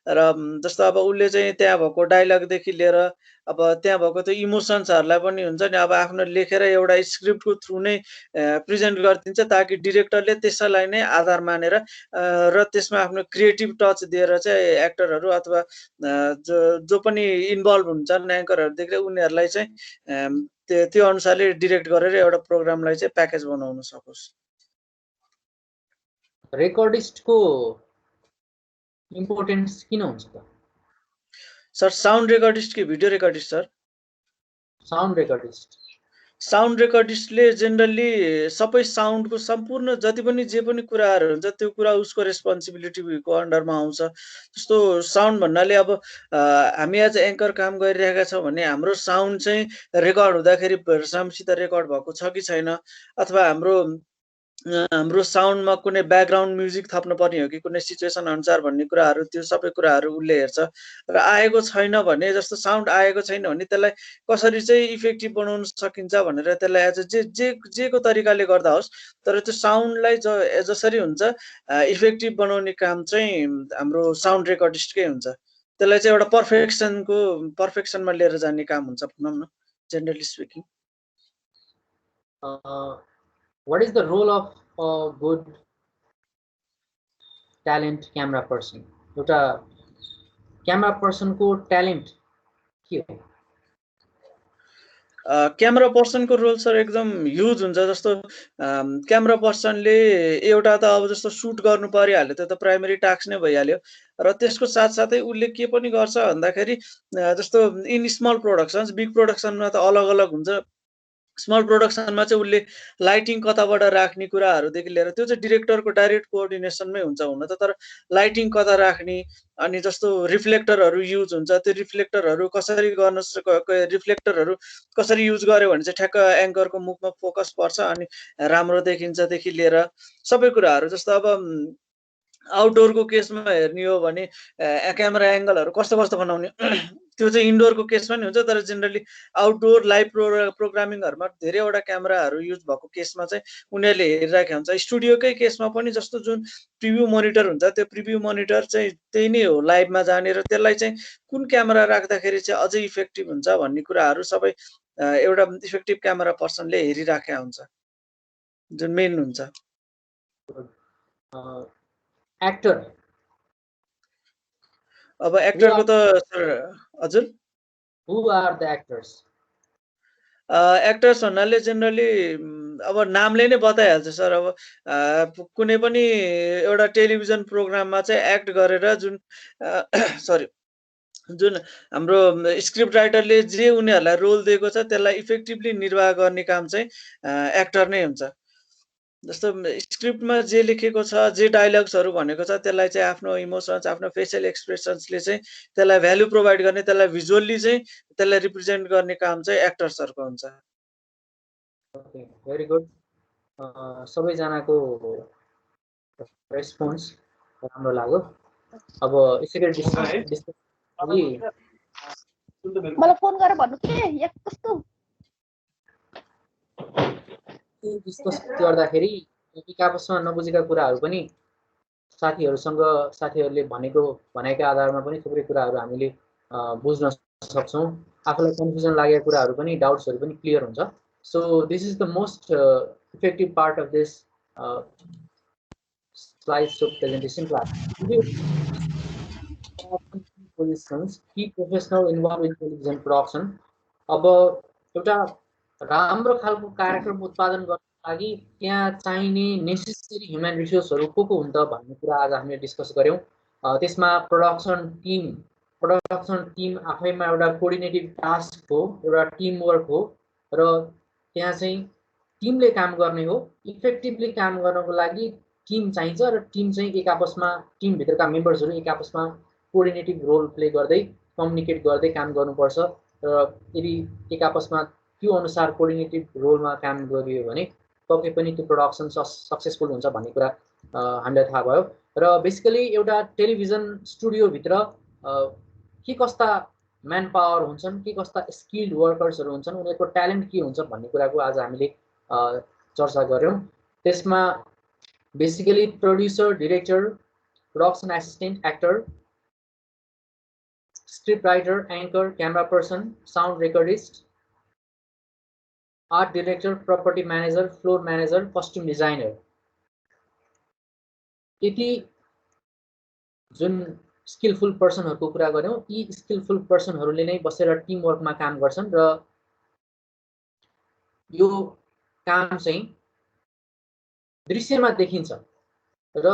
र जस्तो अब उसले चाहिँ त्यहाँ भएको डायलगदेखि लिएर अब त्यहाँ भएको त्यो इमोसन्सहरूलाई पनि हुन्छ नि अब आफ्नो लेखेर एउटा स्क्रिप्टको थ्रु नै प्रेजेन्ट गरिदिन्छ ताकि डिरेक्टरले त्यसैलाई नै आधार मानेर र त्यसमा आफ्नो क्रिएटिभ टच दिएर चाहिँ एक्टरहरू अथवा जो जो पनि इन्भल्भ हुन्छन् एङ्करहरूदेखि उनीहरूलाई चाहिँ त्यो अनुसारले डिरेक्ट गरेर एउटा प्रोग्रामलाई चाहिँ प्याकेज बनाउन सकोस्। रेकर्डिस्टको इम्पोर्टेन्स किन हुन्छ त? सर साउन्ड रेकर्डिस्ट कि video recordist sir? Sound recordist. Sound रेकर्डिस्टले जेनरली सबै साउन्डको सम्पूर्ण जति पनि जे पनि कुराहरू हुन्छ त्यो कुरा उसको रेस्पोन्सिबिलिटीको अन्डरमा आउँछ। जस्तो साउन्ड भन्नाले अब हामी एज एङ्कर काम गरिरहेका छौँ भने हाम्रो साउन्ड चाहिँ रेकर्ड हुँदाखेरि राम्रोसित रेकर्ड भएको छ कि छैन, अथवा हाम्रो साउन्डमा कुनै ब्याकग्राउन्ड म्युजिक थप्नु पर्ने हो कि कुनै सिचुएसन अनुसार भन्ने कुराहरू त्यो सबै कुराहरू उसले हेर्छ। र आएको छैन भने, जस्तो साउन्ड आएको छैन भने त्यसलाई कसरी चाहिँ इफेक्टिभ बनाउन सकिन्छ भनेर त्यसलाई एज जेको तरिकाले गर्दा होस् तर त्यो साउन्डलाई जसरी हुन्छ इफेक्टिभ बनाउने काम चाहिँ हाम्रो साउन्ड रेकर्डिस्टकै हुन्छ। त्यसलाई चाहिँ एउटा पर्फेक्सनमा लिएर जाने काम हुन्छ भनौँ न, generally speaking. What is the role of a good talent camera person? एउटा क्यामेरा पर्सनको ट्यालेन्ट के हो? क्यामेरा पर्सनको रोल सर एकदम ह्युज हुन्छ। जस्तो क्यामेरा पर्सनले एउटा त अब जस्तो सुट गर्नु परिहाल्यो त्यो त प्राइमेरी टास्क नै भइहाल्यो, र त्यसको साथसाथै उसले के पनि गर्छ भन्दाखेरि जस्तो इन स्मल प्रोडक्सन्स, बिग प्रोडक्सनमा त अलग अलग हुन्छ। स्मल प्रोडक्सनमा चाहिँ उसले लाइटिङ कताबाट राख्ने कुराहरूदेखि लिएर त्यो चाहिँ डिरेक्टरको डाइरेक्ट कोअर्डिनेसनमै हुन्छ हुन त, तर लाइटिङ कता राख्ने, अनि जस्तो रिफ्लेक्टरहरू युज हुन्छ त्यो रिफ्लेक्टरहरू कसरी गर्न, रिफ्लेक्टरहरू कसरी युज गर्यो भने चाहिँ ठ्याक्क एङ्करको मुखमा फोकस पर्छ अनि राम्रो देखिन्छदेखि लिएर सबै कुराहरू। जस्तो अब आउटडोरको केसमा हेर्ने हो भने क्यामेरा एङ्गलहरू कस्तो कस्तो बनाउने त्यो चाहिँ इन्डोरको केसमा नि हुन्छ, तर जेनरली आउटडोर लाइभ प्रोग्रामिङहरूमा धेरैवटा क्यामेराहरू युज भएको केसमा चाहिँ उनीहरूले हेरिरहेको हुन्छ। स्टुडियोकै केसमा पनि जस्तो जुन प्रिभ्यू मोनिटर हुन्छ त्यो प्रिभ्यू मोनिटर चाहिँ त्यही नै हो लाइभमा जाने, र त्यसलाई चाहिँ कुन क्यामेरा राख्दाखेरि चाहिँ अझै इफेक्टिभ हुन्छ भन्ने कुराहरू सबै एउटा इफेक्टिभ क्यामेरा पर्सनले हेरिराखेका हुन्छ, जुन मेन हुन्छ। एक्टर, अब एक्टरको त सर हजुर, हु आर द एक्टर्स? एक्टर्स भन्नाले जेनरली अब नामले नै बताइहाल्छ सर। अब कुनै पनि एउटा टेलिभिजन प्रोग्राममा चाहिँ एक्ट गरेर जुन जुन हाम्रो स्क्रिप्ट राइटरले जे उनीहरूलाई रोल दिएको छ त्यसलाई इफेक्टिभली निर्वाह गर्ने काम चाहिँ एक्टर नै हुन्छ। जस्तो स्क्रिप्टमा जे लेखेको छ, जे डायलग्सहरू भनेको छ त्यसलाई चाहिँ आफ्नो इमोसन्स, आफ्नो फेसियल एक्सप्रेसन्सले चाहिँ त्यसलाई भ्यालु प्रोभाइड गर्ने, त्यसलाई भिजुअल्ली चाहिँ त्यसलाई रिप्रेजेन्ट गर्ने काम चाहिँ एक्टर्सहरूको हुन्छ। Okay, very good. सबैजनाको रेस्पोन्स राम्रो लाग्यो। अब यसैगरी डिस्कस मलाई फोन गरेर भन्नु के एक कस्तो डिस्कस गर्दाखेरि एक आपसमा नबुझेका कुराहरू पनि साथीहरूले भनाइका आधारमा पनि थुप्रै कुराहरू हामीले बुझ्न सक्छौँ। आफूलाई कन्फ्युजन लागेका कुराहरू पनि, डाउट्सहरू पनि क्लियर हुन्छ। So this is the most effective part of this slide show presentation class. Positions key professional involve in television production. अब एउटा राम्रो खालको कार्यक्रम उत्पादन गर्नको लागि त्यहाँ चाहिने नेसेसरी ह्युमन रिसोर्सहरू को हुन्छ भन्ने कुरा आज हामीले डिस्कस गऱ्यौँ। त्यसमा प्रोडक्सन टिम आफैमा एउटा कोअर्डिनेटिभ टास्क हो, एउटा टिमवर्क हो, र त्यहाँ चाहिँ टिमले काम गर्ने हो। इफेक्टिभली काम गर्नको लागि टिम चाहिन्छ, र टिम चाहिँ एक आपसमा, टिमभित्रका मेम्बर्सहरू एक आपसमा कोअर्डिनेटिभ रोल प्ले गर्दै कम्युनिकेट गर्दै काम गर्नुपर्छ। र यदि एक आपसमा त्यो अनुसार कोअर्डिनेटिभ रोलमा काम गरियो भने पक्कै पनि त्यो प्रोडक्सन सक्सेसफुल हुन्छ भन्ने कुरा हामीलाई थाहा भयो। र बेसिकली एउटा टेलिभिजन स्टुडियोभित्र के कस्ता म्यान पावर हुन्छन्, के कस्ता स्किल्ड वर्कर्सहरू हुन्छन्, उनीहरूको ट्यालेन्ट के हुन्छ भन्ने कुराको आज हामीले चर्चा गऱ्यौँ। त्यसमा basically producer, director, production assistant, actor script writer, anchor, camera person, sound recordist, art director, property manager, floor manager, costume designer. यति जुन स्किलफुल पर्सनहरुको कुरा गर्यौं, यी स्किलफुल पर्सनहरुले नै बसेर टिम वर्कमा काम गर्छन् र यो काम चाहिँ दृश्यमा देखिन्छ र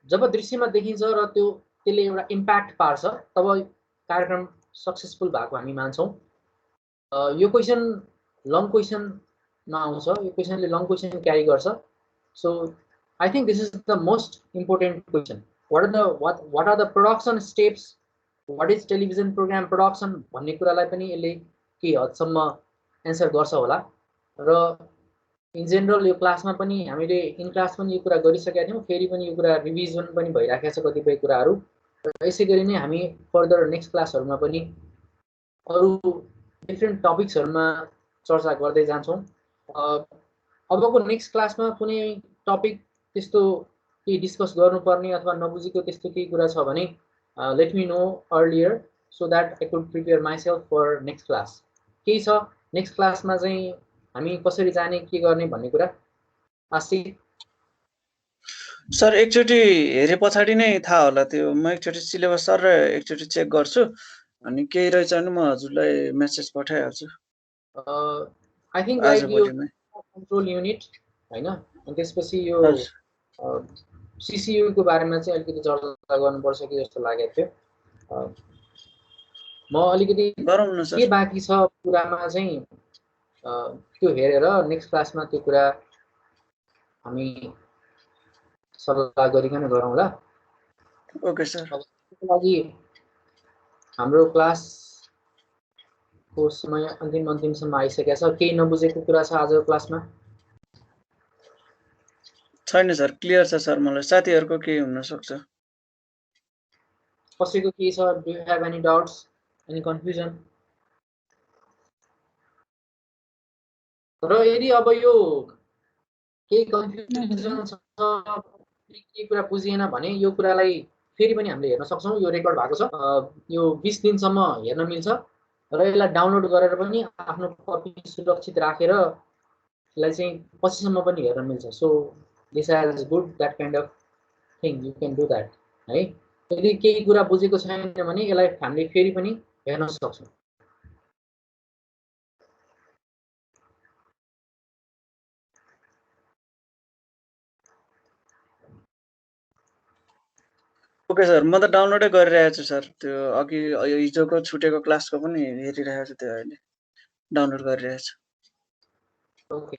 जब दृश्यमा देखिन्छ र त्यसले एउटा इम्प्याक्ट पार्छ तब कार्यक्रम सक्सेसफुल भएको हामी मान्छौं। यो क्वेशन लङ क्वेशनमा आउँछ, यो क्वेशनले लङ क्वेशन क्यारी गर्छ। So I think this is the most important question. What are the production steps? What is television program production? भन्ने कुरालाई पनि यसले के हदसम्म एन्सर गर्छ होला र इन जेनरल यो क्लासमा पनि हामीले इन क्लास पनि यो कुरा गरिसकेका थियौं, फेरि पनि यो कुरा रिभिजन पनि भइराखेको छ कतिपय कुराहरू र यसैगरी नै हामी फर्दर नेक्स्ट क्लासहरुमा पनि अरु डिफरेन्ट टपिक्सहरुमा चर्चा गर्दै जान्छौं। अबको नेक्स्ट क्लासमा कुनै टपिक त्यस्तो के डिस्कस गर्नुपर्ने अथवा नबुझेको त्यस्तो केही कुरा छ भने let me know earlier so that I could prepare myself for next class. केही छ नेक्स्ट क्लासमा चाहिँ हामी कसरी जाने के गर्ने भन्ने कुरा आशिक सर एकचोटी हेरे पछाडी नै थाहा होला त्यो। म एकचोटी सिलेबस सर र एकचोटी चेक गर्छु अनि केही रहेछ भने म हजुरलाई मेसेज पठाइहाल्छु। आई थिंक लाइक यो कन्ट्रोल युनिट हैन, अनि त्यसपछि यो सीसीयू को बारेमा चाहिँ अलिकति चर्चा गर्नुपर्छ कि जस्तो लागेको थियो। म अलिकति के बाँकी छ कुरामा चाहिँ त्यो हेरेर नेक्स्ट क्लासमा त्यो कुरा हामी सल्लाह गरिकन गरौँला। Okay sir. त्यसको लागि हाम्रो क्लासको समय अन्तिमसम्म आइसकेको छ। केही नबुझेको कुरा छ आजको क्लासमा? छैन सर, क्लियर छ सर। मलाई साथीहरुको के हुन सक्छ? कसैको के छ? Do you have any doubts, any confusion? र यदि अब यो केही कन्फ्युजन छ, के कुरा बुझिएन भने यो कुरालाई फेरि पनि हामीले हेर्न सक्छौं। यो रेकर्ड भएको छ, यो 20 दिनसम्म हेर्न मिल्छ र यसलाई डाउनलोड गरेर पनि आफ्नो कपी सुरक्षित राखेर यसलाई चाहिँ पछिसम्म पनि हेर्न मिल्छ। So this is good, that kind of thing you can do that है। यदि केही कुरा बुझेको छैन भने यसलाई हामीले फेरि पनि हेर्न सक्छौं। ओके सर, म त डाउनलोडै गरिरहेको छु सर। त्यो अघि हिजोको छुटेको क्लासको पनि हेरिरहेको छु, त्यो अहिले डाउनलोड गरिरहेको छु। ओके।